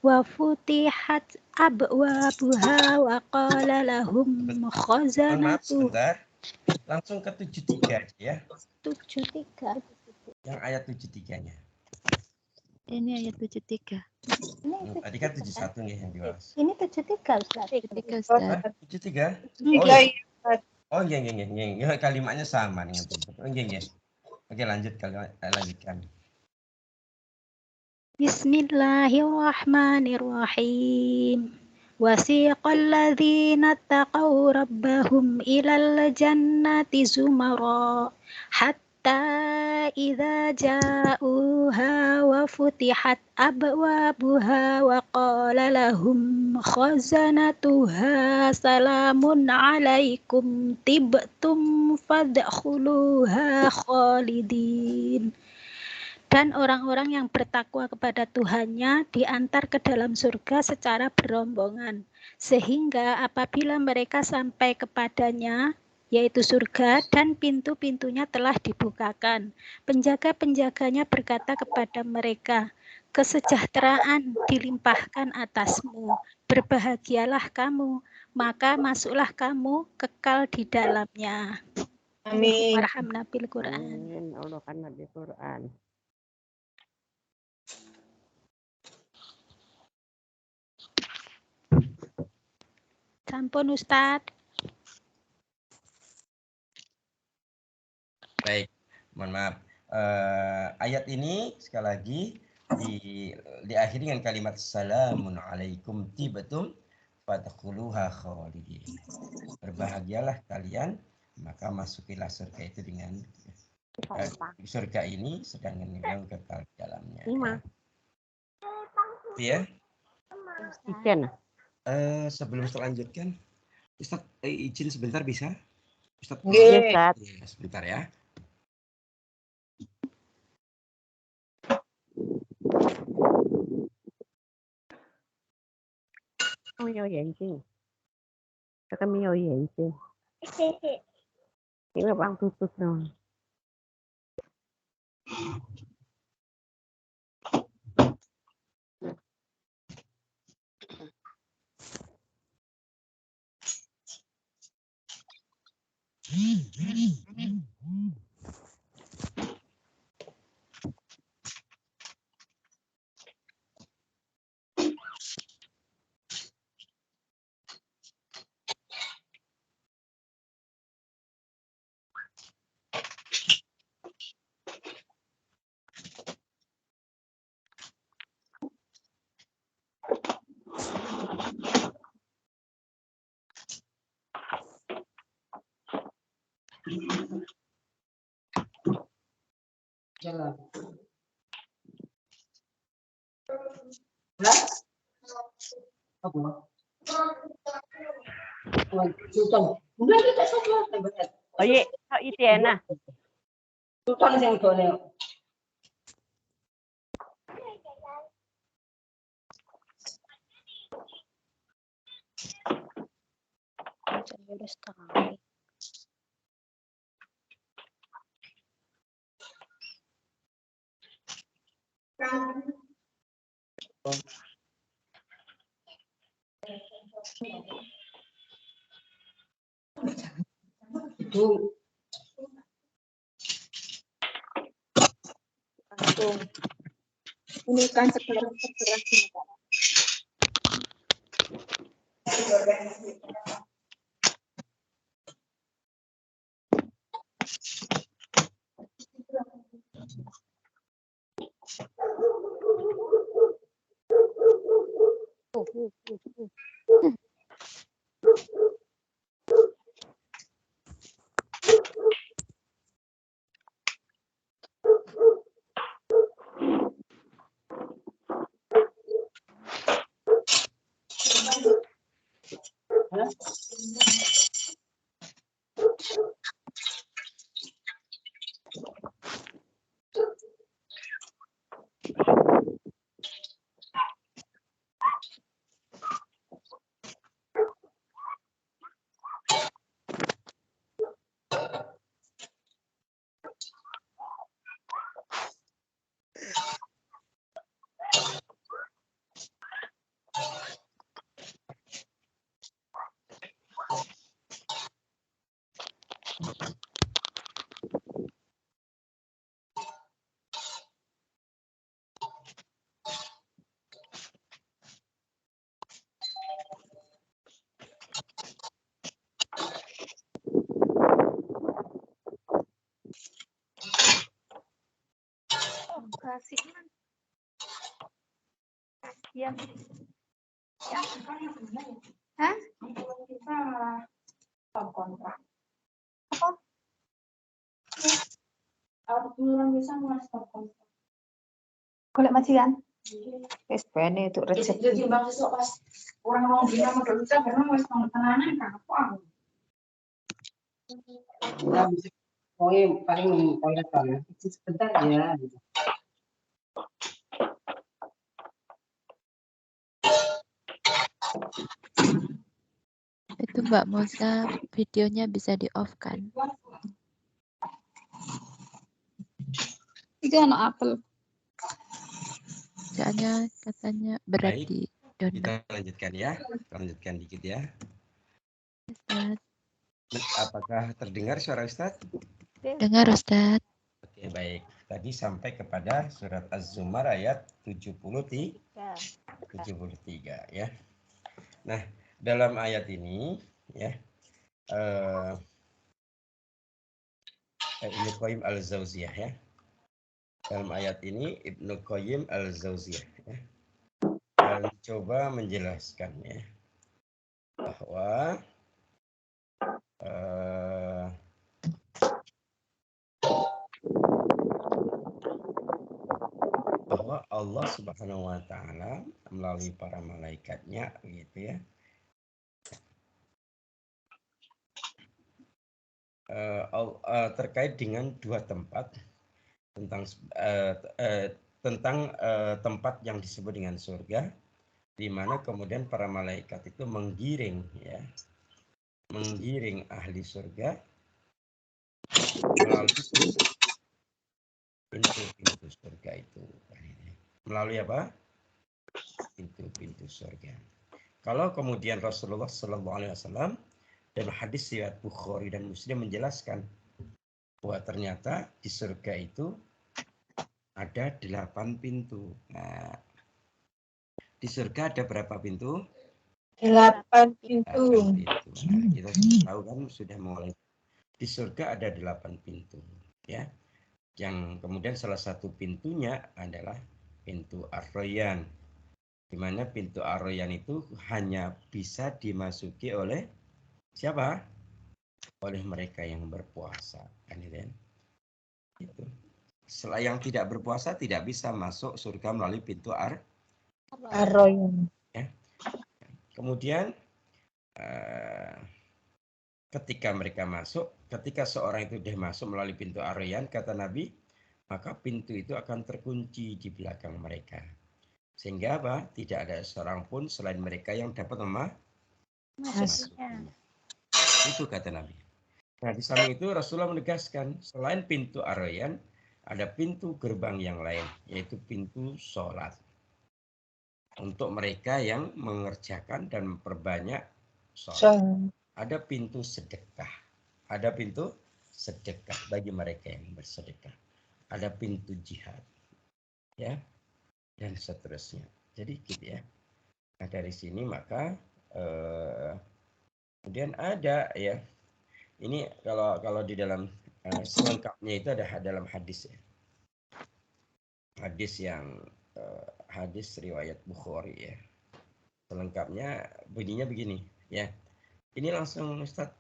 وفتحت أبوابها وقال لهم خزنتها. Sebentar. Langsung ke 73 aja ya. 73. Yang ayat 73-nya. Ini ayat 73. Tadi kan 71 nih yang dibahas. Ini 73 Ustaz. 73 Ustaz. 73? Tiga Oh iya. Ya, kalimatnya sama dengan 73. Oh iya. Oke, lanjutkan. Bismillahirrahmanirrahim. Wasiqal ladzina taqaw rabbahum ilal jannati zumara hatta idza ja'uha wa futihat abwabuha wa qala lahum khazanatuha salamun alaikum tibtum fadkhuluha khalidin. Dan orang-orang yang bertakwa kepada Tuhannya diantar ke dalam surga secara berombongan, sehingga apabila mereka sampai kepadanya, yaitu surga, dan pintu-pintunya telah dibukakan, penjaga-penjaganya berkata kepada mereka, kesejahteraan dilimpahkan atasmu, berbahagialah kamu, maka masuklah kamu kekal di dalamnya. Amin. Warhamna bil Quran. Amin. Allah kan Nabi Quran. Sampun Ustadz. Baik, mohon maaf. Ayat ini sekali lagi diakhiri dengan kalimat salamun alaikum tibtum fadkhuluha khalidin. Berbahagialah kalian, maka masukilah surga itu dengan surga ini sedang yang kekal di dalamnya. Ya. Ijen. Sebelum selanjutkan, Ustaz izin sebentar bisa? Ustaz. Nggih. Ya, sebentar ya. Oh,有眼镜。这个没有眼镜。因为帮tutup dong. Jalan. Oye, itu enak. Sultan sing gone. Itu Ini kan sekarang Hah? Kita stop kontrak. Apa? Orang bisa mulai stop kontrak. Golek majikan? Wis bene itu rezeki. Jadi bang besok pas orang mau bina modal bisa karena wis tenanan apa? Ya, pokoknya paling kan sebentar ya. Itu Mbak Mosa, videonya bisa di off kan? Itu anak apel. Soalnya katanya berat Baik, di kita download. lanjutkan ya. Kita lanjutkan dikit ya. Ustaz. Apakah terdengar suara Ustaz? Dengar Ustaz. Oke, baik. Tadi sampai kepada surat Az-Zumar ayat 73 ya. Nah, dalam ayat ini ya Ibnu Qayyim al-Jauziyah ya. Dalam ayat ini Ibnu Qayyim al-Jauziyah ya, mencoba menjelaskan ya bahwa Allah Subhanahu wa taala melalui para malaikatnya gitu ya. Terkait dengan dua tempat tentang tempat yang disebut dengan surga, di mana kemudian para malaikat itu menggiring ahli surga melalui pintu-pintu surga itu. Melalui apa? Pintu-pintu surga. Kalau kemudian Rasulullah SAW dalam hadis riwayat Bukhari dan Muslim menjelaskan bahwa ternyata di surga itu ada 8 pintu. Nah, di surga ada berapa pintu? 8 pintu. Nah, kita tahu kan sudah mulai. Di surga ada 8 pintu, ya. Yang kemudian salah satu pintunya adalah pintu Ar-Rayyan, di mana pintu Ar-Rayyan itu hanya bisa dimasuki oleh siapa? Oleh mereka yang berpuasa, kan itu. Yang tidak berpuasa tidak bisa masuk surga melalui pintu Ar-Rayyan. Ya. Kemudian ketika seorang itu sudah masuk melalui pintu Ar-Rayyan, kata Nabi, maka pintu itu akan terkunci di belakang mereka. Sehingga apa? Tidak ada seorang pun selain mereka yang dapat masuknya. Itu kata Nabi. Nah, di samping itu Rasulullah menegaskan, selain pintu Ar-Rayyan, ada pintu gerbang yang lain, yaitu pintu sholat. Untuk mereka yang mengerjakan dan memperbanyak sholat. Ada pintu sedekah. Ada pintu sedekah bagi mereka yang bersedekah. Ada pintu jihad. Ya. Dan seterusnya. Jadi gitu ya. Nah, dari sini maka kemudian ada ya. Ini kalau di dalam selengkapnya itu ada dalam hadis ya. Hadis yang hadis riwayat Bukhari ya. Selengkapnya bunyinya begini ya. Ini langsung Ustaz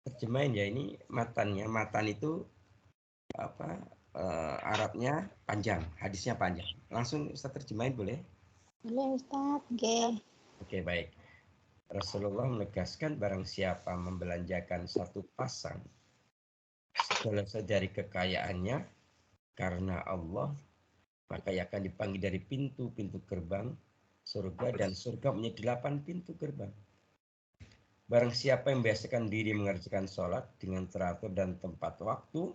terjemahin ya, ini matannya. Matan itu apa? Arabnya panjang, hadisnya panjang. Langsung Ustaz terjemahin boleh? Boleh Ustaz. Oke. Oke, baik. Rasulullah menegaskan barang siapa membelanjakan satu pasang segala dari kekayaannya karena Allah, maka ia akan dipanggil dari pintu-pintu gerbang surga, dan surga punya 8 pintu gerbang. Barang siapa yang membiasakan diri mengerjakan sholat dengan teratur dan tepat waktu,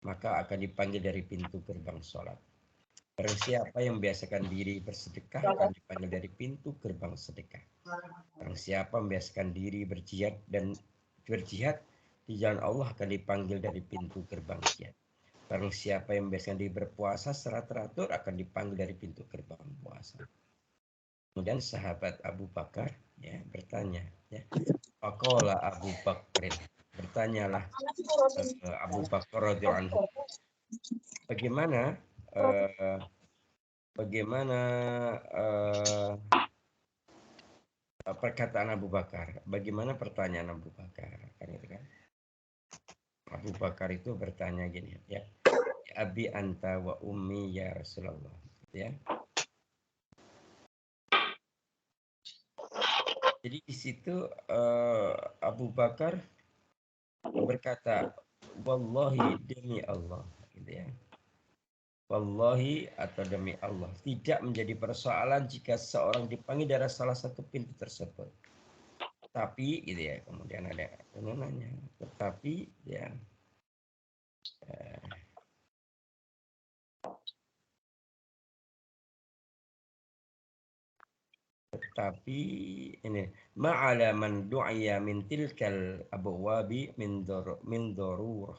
maka akan dipanggil dari pintu gerbang sholat. Barang siapa yang membiasakan diri bersedekah akan dipanggil dari pintu gerbang sedekah. Barang siapa membiasakan diri berjihad di jalan Allah akan dipanggil dari pintu gerbang jihad. Barang siapa yang membiasakan diri berpuasa secara teratur akan dipanggil dari pintu gerbang puasa. Kemudian sahabat Abu Bakar bertanya, Faqala Abu Bakrin, bertanyalah Abu Bakar radhiyallahu anhu, bagaimana perkataan Abu Bakar, bagaimana pertanyaan Abu Bakar, kan? Abu Bakar itu bertanya gini, ya Abi anta wa ummi ya Rasulullah, ya. Jadi di situ Abu Bakar berkata, wallahi demi Allah, gitu ya. Wallahi atau demi Allah, tidak menjadi persoalan jika seorang dipanggil dari salah satu pintu tersebut. Tapi, gitu ya, kemudian ada nanya, tetapi ya. Tetapi ini ma'ala man du'iya min tilkal abwabi min darurah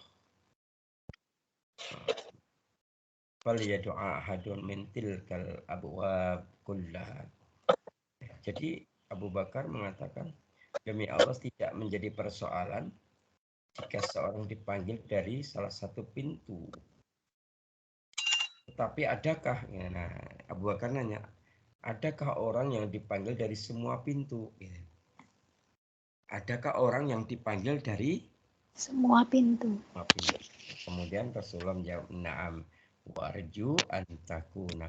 fal yad'a ahadun min tilkal abwab kullaha. Jadi Abu Bakar mengatakan, demi Allah tidak menjadi persoalan jika seorang dipanggil dari salah satu pintu. Tetapi adakah, nah Abu Bakar nanya, adakah orang yang dipanggil dari semua pintu? Adakah orang yang dipanggil dari Semua pintu. Kemudian Rasulullah menjawab, na'am warju antakuna.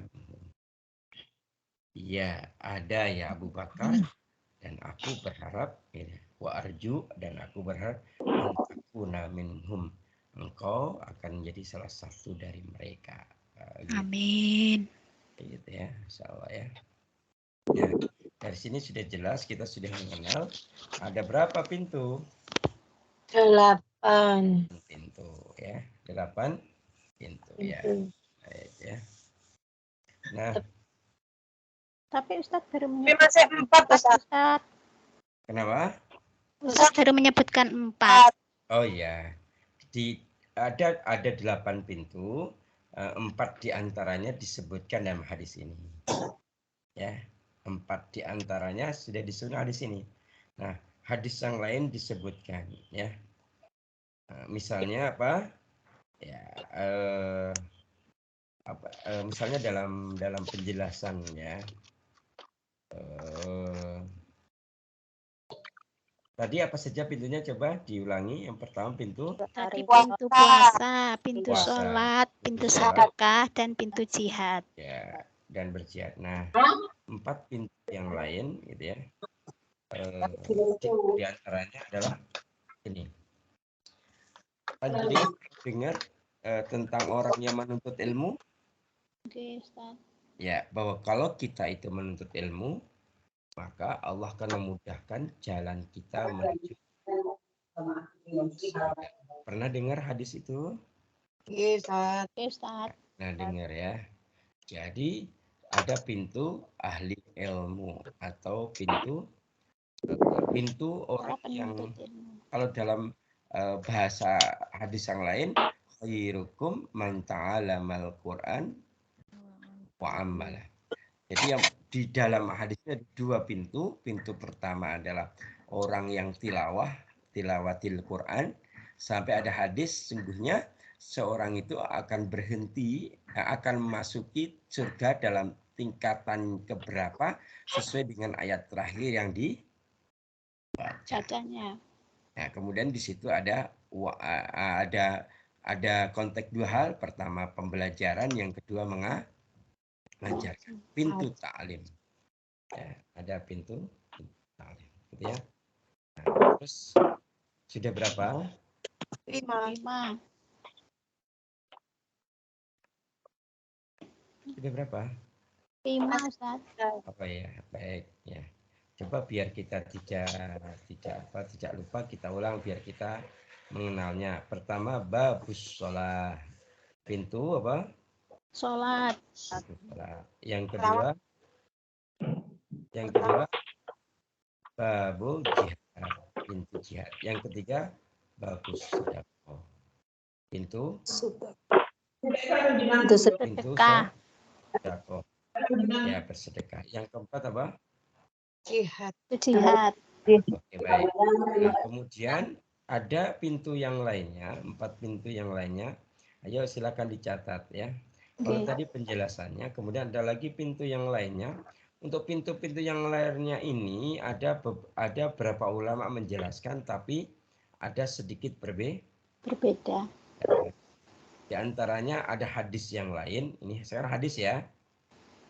Ya, ada ya Abu Bakar, dan aku berharap warju, dan aku berharap antakuna minhum, engkau akan menjadi salah satu dari mereka. Gitu. Amin. Gitu ya, insyaallah ya. Ya, dari sini sudah jelas, kita sudah mengenal ada berapa pintu? 8 pintu ya, 8 pintu ya. Baik ya. Nah, Tapi Ustadz baru menyebutkan 4 Ustadz. Kenapa? Ustadz baru menyebutkan 4. Oh ya, ada 8 pintu, 4 diantaranya disebutkan dalam hadis ini. Ya, 4 diantaranya sudah disebut hadis ini. Nah, hadis yang lain disebutkan ya. Misalnya apa? Ya, misalnya dalam penjelasan ya. Tadi apa saja pintunya, coba diulangi. Yang pertama pintu. Tadi pintu puasa, pintu sholat, pintu sedekah, dan pintu jihad. Ya, dan berjihad. Nah, 4 pintu yang lain, gitu ya. Di antaranya adalah ini. Tadi dengar tentang orang yang menuntut ilmu. Oke, Ustaz. Ya, bahwa kalau kita itu menuntut ilmu, maka Allah akan memudahkan jalan kita menuju. Pernah dengar hadis itu? Iya, Ustaz. Nah, dengar ya. Jadi ada pintu ahli ilmu atau pintu orang yang, kalau dalam bahasa hadis yang lain, khairukum man ta'alamal Qur'an wa ammalah. Jadi yang di dalam hadisnya ada 2 pintu. Pintu pertama adalah orang yang tilawatil Quran, sampai ada hadis sungguhnya seorang itu akan berhenti, akan memasuki surga dalam tingkatan keberapa sesuai dengan ayat terakhir yang dibacanya. Nah, kemudian di situ ada konteks 2 hal. Pertama pembelajaran, yang kedua mengajarkan. Pintu ta'lim. Ya, ada pintu ta'lim. gitu ya. Nah, terus sudah berapa? 5. Sudah berapa? 5 Ustaz. Apa ya? Baik ya. Coba biar kita tidak lupa, kita ulang biar kita mengenalnya. Pertama, babus sholat. Pintu apa? Sholat. Pintu sholat. Yang kedua, babul jihad. Pintu jihad. Yang ketiga, babus sedekah. Pintu Sedekah. sedekah. Ya, bersedekah. Yang keempat apa? Jihad. Oke, baik. Nah, kemudian ada pintu yang lainnya, 4 pintu yang lainnya. Ayo silakan dicatat ya. Kalau tadi penjelasannya, kemudian ada lagi pintu yang lainnya. Untuk pintu-pintu yang lainnya ini ada berapa ulama menjelaskan, tapi ada sedikit Berbeda. Di antaranya ada hadis yang lain. Ini sekarang hadis ya.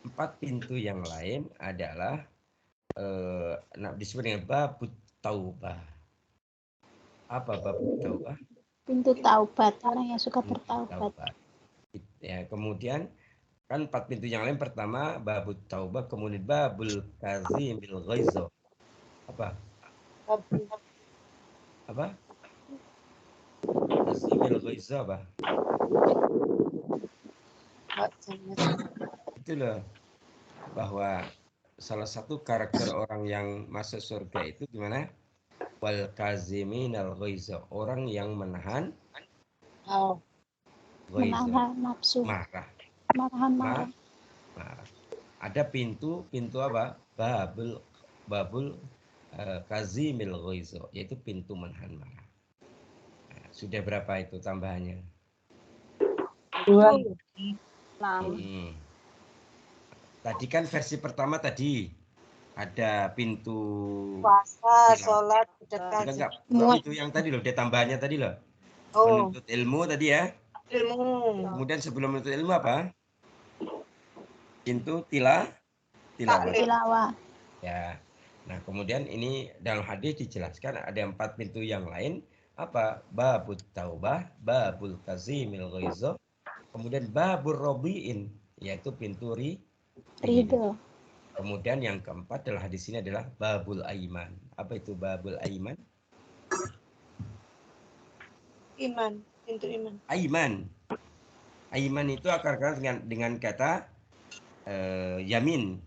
4 pintu yang lain adalah disebut dengan babut taubah. Apa babut taubah? Pintu taubat, orang yang suka bertaubat. Ya, kemudian kan 4 pintu yang lain, pertama babut taubah, kemudian babul kazimil ghaiz. Apa? Kazimil ghaiz apa? Itulah bahwa salah satu karakter orang yang masuk surga itu gimana? Wal kaziminal ghaiz, orang yang menahan nafsu. Marah. Ada pintu apa? Babul kazimil ghaiz, yaitu pintu menahan marah. Nah, sudah berapa itu tambahannya? 2. Tadi kan versi pertama tadi ada pintu Puasa, sholat, sedekah. Enggak itu yang tadi loh, dia tambahannya tadi loh. Menuntut ilmu tadi ya. Kemudian sebelum menuntut ilmu apa? Pintu tilawah. Ya. Nah, kemudian ini dalam hadis dijelaskan ada 4 pintu yang lain. Apa? Babut taubah, babul kazimil ghaiz, kemudian babur robiin, yaitu pintu ridho. Kemudian yang keempat dalam hadis ini adalah babul aiman. Apa itu babul aiman? Pintu iman. Aiman itu akar kata dengan kata yamin.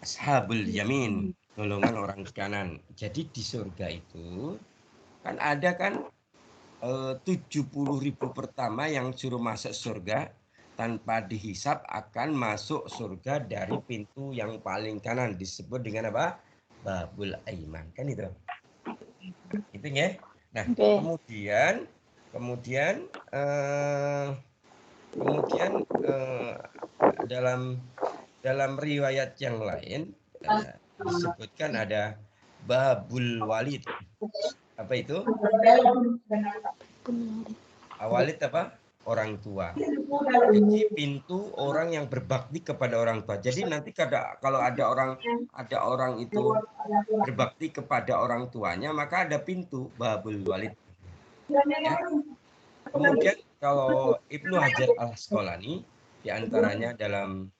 Ashabul yamin, golongan orang kanan. Jadi di surga itu kan ada kan 70.000 pertama yang suruh masuk surga tanpa dihisap akan masuk surga dari pintu yang paling kanan, disebut dengan apa? Babul aiman, kan itu. Itu ya. Nah, kemudian dalam riwayat yang lain disebutkan ada babul walid. Apa itu? Walid apa? Orang tua. Jadi pintu orang yang berbakti kepada orang tua. Jadi nanti kalau ada orang itu berbakti kepada orang tuanya, maka ada pintu babul walid. Ya. Kemudian kalau Ibnu Hajar Al-Asqalani diantaranya dalam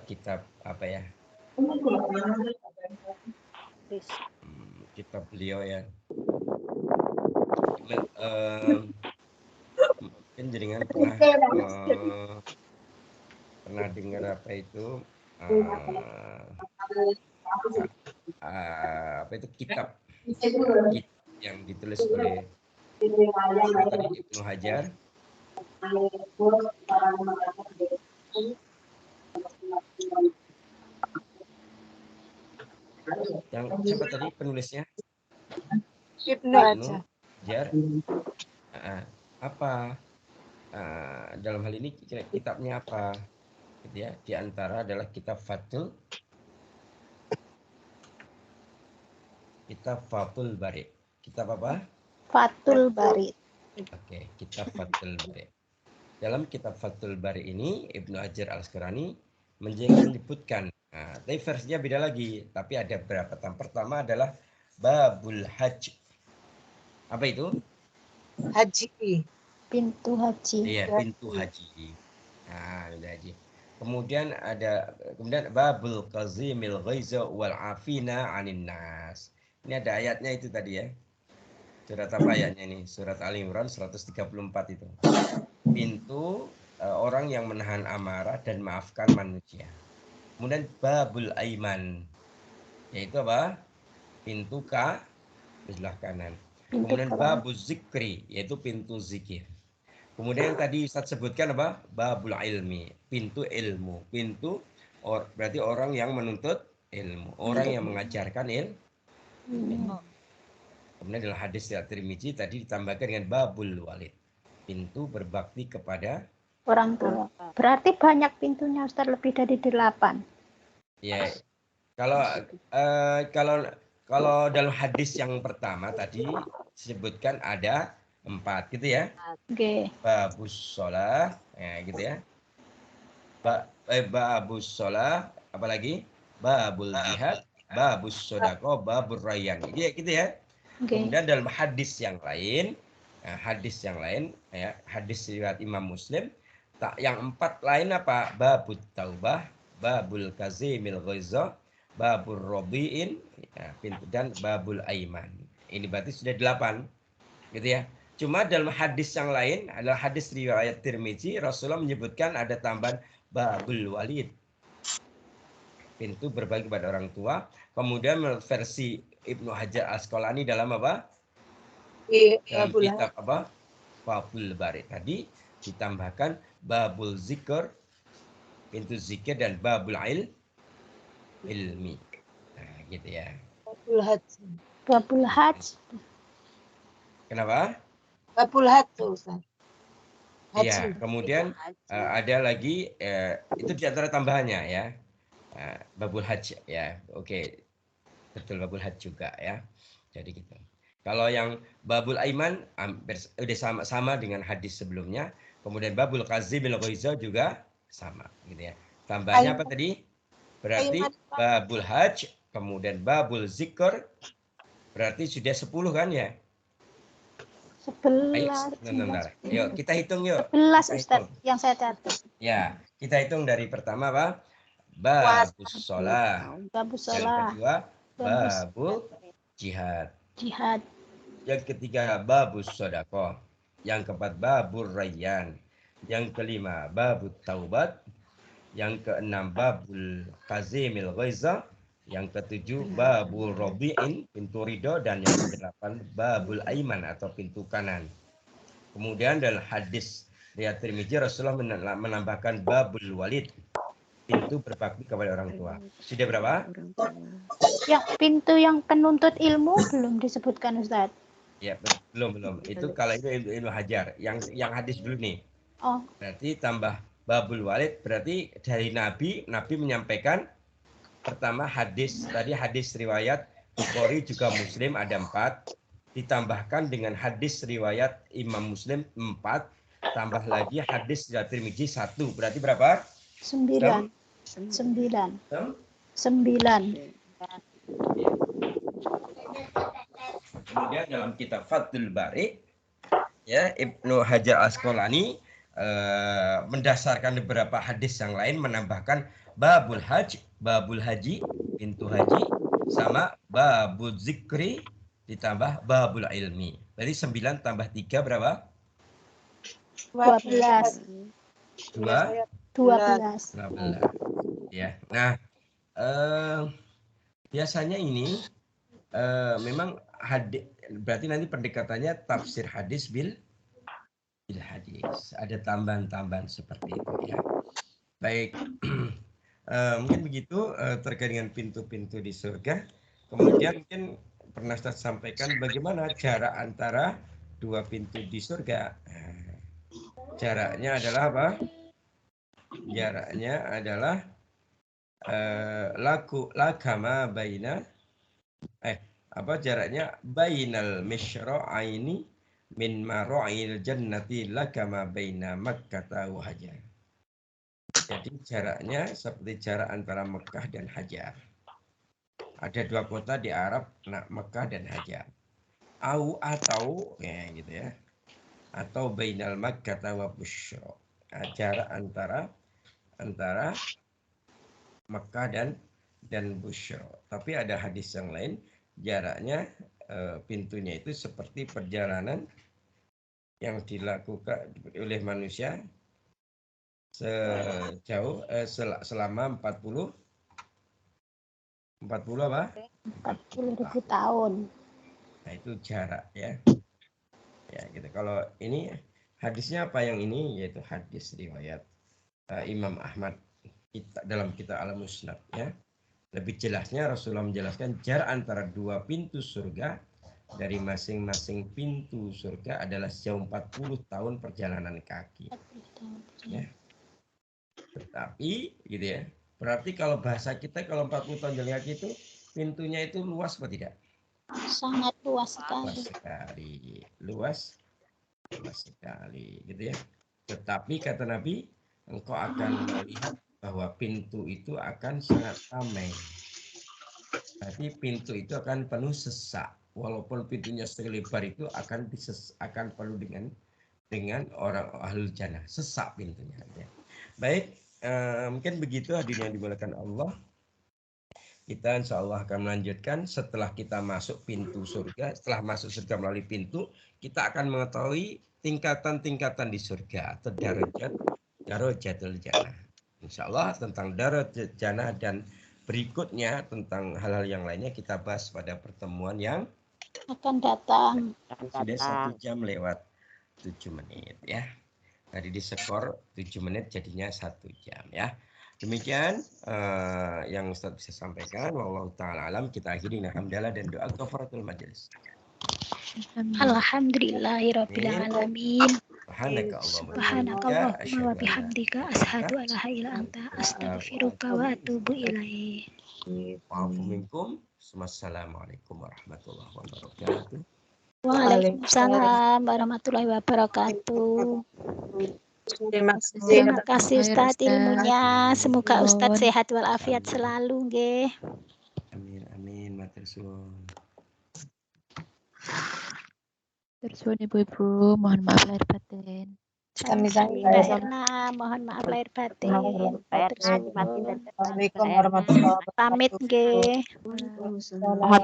kitab apa ya? Kitab beliau ya. Mungkin jaringan pernah dengar apa itu? Apa itu kitab yang ditulis oleh Ibnu Hajar. Yang siapa tadi penulisnya? Ibnu Hajar. Apa? Dalam hal ini kitabnya apa? Gitu ya. Di antara adalah kitab Fathul Bari. Kitab apa? Fathul Bari. Oke, kitab Fathul Bari. Dalam kitab Fathul Bari ini Ibnu Hajar Al-Asqalani menyebutkan tapi versinya beda lagi. Tapi ada beberapa. Pertama adalah babul hajj. Apa itu? Haji. Pintu haji. Iya, pintu haji. Nah, pintu haji. Kemudian babul qazimil ghaiza wal afina 'anil nas. Ini ada ayatnya itu tadi ya. Surat apa ayatnya ini? Surat Ali Imran 134 itu. Pintu orang yang menahan amarah dan maafkan manusia. Kemudian babul aiman, yaitu apa? Pintu sebelah kanan. Kemudian babul zikri, yaitu pintu zikir. Kemudian yang tadi Ustaz sebutkan apa? Babul ilmi, pintu ilmu. Berarti orang yang menuntut ilmu, orang yang mengajarkan ilmu. Kemudian dalam hadis Tirmizi tadi ditambahkan dengan babul walid, pintu berbakti kepada orang tua. Berarti banyak pintunya Ustaz, lebih dari 8. Ya, kalau dalam hadis yang pertama tadi disebutkan ada 4 gitu ya. Oke. Babus sholah, ya gitu ya. Babus sholah, apalagi babul jihad, babus sodako, babur rayyan. Gitu ya. Kemudian dalam hadis yang lain, ya, hadis riwayat Imam Muslim, yang 4 lain apa? Babut taubah, babul kazimil ghaiza, babur robiin, ya, dan babul aiman. Ini berarti sudah 8, gitu ya. Cuma dalam hadis yang lain adalah hadis riwayat Tirmizi, Rasulullah menyebutkan ada tambahan babul walid, pintu berbagi kepada orang tua. Kemudian menurut versi Ibnu Hajar Asqalani dalam apa? Dalam kitab apa? Fathul Bari tadi ditambahkan babul zikr, pintu zikir, dan babul ilmi. Nah, gitu ya. Babul hajj. Kenapa? Babul hajj, Ustaz. Iya, kemudian ada lagi itu di antara tambahannya ya. Babul hajj ya. Oke. Betul, babul hajj juga ya. Jadi gitu. Kalau yang babul aiman udah sama dengan hadis sebelumnya. Kemudian babul kazimil ghaiza juga sama gitu ya. Tambahnya apa tadi? Berarti babul hajj, kemudian babul zikr. Berarti sudah 10 kan ya? 11. Bentar. Yuk, kita hitung yuk. 11 Ustaz yang saya catat. Ya, kita hitung dari pertama apa? Babus sholah. Babus Yang sholah. kedua, babul jihad. Yang ketiga, babus sodako. Yang keempat, babur rayyan. Yang kelima, babut taubat. Yang keenam, babul kazimil ghaiza. Yang ketujuh, babul robi'in, pintu ridho. Dan yang kedelapan, babul aiman atau pintu kanan. Kemudian dalam hadis riwayat Tirmizi, Rasulullah menambahkan babul walid, pintu berbakti kepada orang tua. Sudah berapa? Yang pintu yang penuntut ilmu belum disebutkan Ustaz. Ya, belum. Itu kalau itu Ibnu Hajar. Yang hadis dulu nih. Oh. Berarti tambah babul walid, berarti dari Nabi menyampaikan pertama hadis riwayat Bukhari juga Muslim ada 4, ditambahkan dengan hadis riwayat Imam Muslim 4, tambah lagi hadis riwayat Tirmizi 1. Berarti berapa? 9. Kemudian dalam kitab Fathul Bari ya, Ibnu Hajar Asqalani mendasarkan beberapa hadis yang lain menambahkan babul haji, pintu haji, sama babul zikri ditambah babul ilmi. Berarti 9 tambah 3 berapa? 12. 12. Ya. Nah, biasanya ini memang hadis, berarti nanti pendekatannya tafsir hadis bil hadis. Ada tambahan-tambahan seperti itu ya. Baik. Mungkin begitu terkait dengan pintu-pintu di surga. Kemudian mungkin pernah saya sampaikan bagaimana jarak antara 2 pintu di surga. Jaraknya adalah apa? Jaraknya adalah lakama baina jaraknya bainal misyra'aini min mara'il jannati lakama baina Makkah wa Hajar. Jadi jaraknya seperti jarak antara Mekah dan Hajar. Ada 2 kota di Arab, Mekah dan Hajar. Atau ya gitu ya. Atau bainal Makkah wa Busyra. Jarak antara Mekah dan Busyra. Tapi ada hadis yang lain, jaraknya pintunya itu seperti perjalanan yang dilakukan oleh manusia sejauh selama 40 apa? 40.000 tahun. Nah, itu jarak ya. Ya gitu. Kalau ini hadisnya apa yang ini, yaitu hadis riwayat Imam Ahmad dalam kitab Al-Musnad ya. Lebih jelasnya Rasulullah menjelaskan jarak antara 2 pintu surga dari masing-masing pintu surga adalah sejauh 40 tahun perjalanan kaki. Ya. Tetapi gitu ya. Berarti kalau bahasa kita kalau 40 tahun jalan kaki itu pintunya itu luas apa tidak? Sangat luas sekali. Luas sekali gitu ya. Tetapi kata Nabi, engkau akan melihat bahwa pintu itu akan sangat ramai. Berarti pintu itu akan penuh sesak. Walaupun pintunya selebar itu akan penuh dengan orang ahlul jannah. Sesak pintunya. Ya. Baik, mungkin begitu hadirin yang dimuliakan Allah. Kita insya Allah akan melanjutkan setelah kita masuk pintu surga. Setelah masuk surga melalui pintu, kita akan mengetahui tingkatan-tingkatan di surga atau darajatul jannah. Insya Allah tentang darajatul jannah dan berikutnya tentang hal-hal yang lainnya kita bahas pada pertemuan yang akan datang. Sudah 1 jam lewat 7 menit ya. Tadi di skor 7 menit jadinya 1 jam ya. Demikian yang Ustaz bisa sampaikan. Wallahu ta'ala alam. Kita akhiri alhamdulillah dan doa kafaratul majelis. Alhamdulillahirabbil alamin. Subhanakallahumma wa bihamdika asyhadu an la ilaha illa anta astaghfiruka wa atubu ilaik. Wa'afu minkum. Wassalamualaikum warahmatullahi wabarakatuh. Waalaikumsalam warahmatullahi wabarakatuh. Terima kasih Ustaz ilmunya. Semoga Ustaz sehat walafiat selalu nggih. Amin matur suwun. Tersuwun Ibu-ibu, mohon maaf lahir batin. Sami-sami. Mohon maaf lahir batin. Assalamualaikum warahmatullahi wabarakatuh. Pamit nggih. Mohon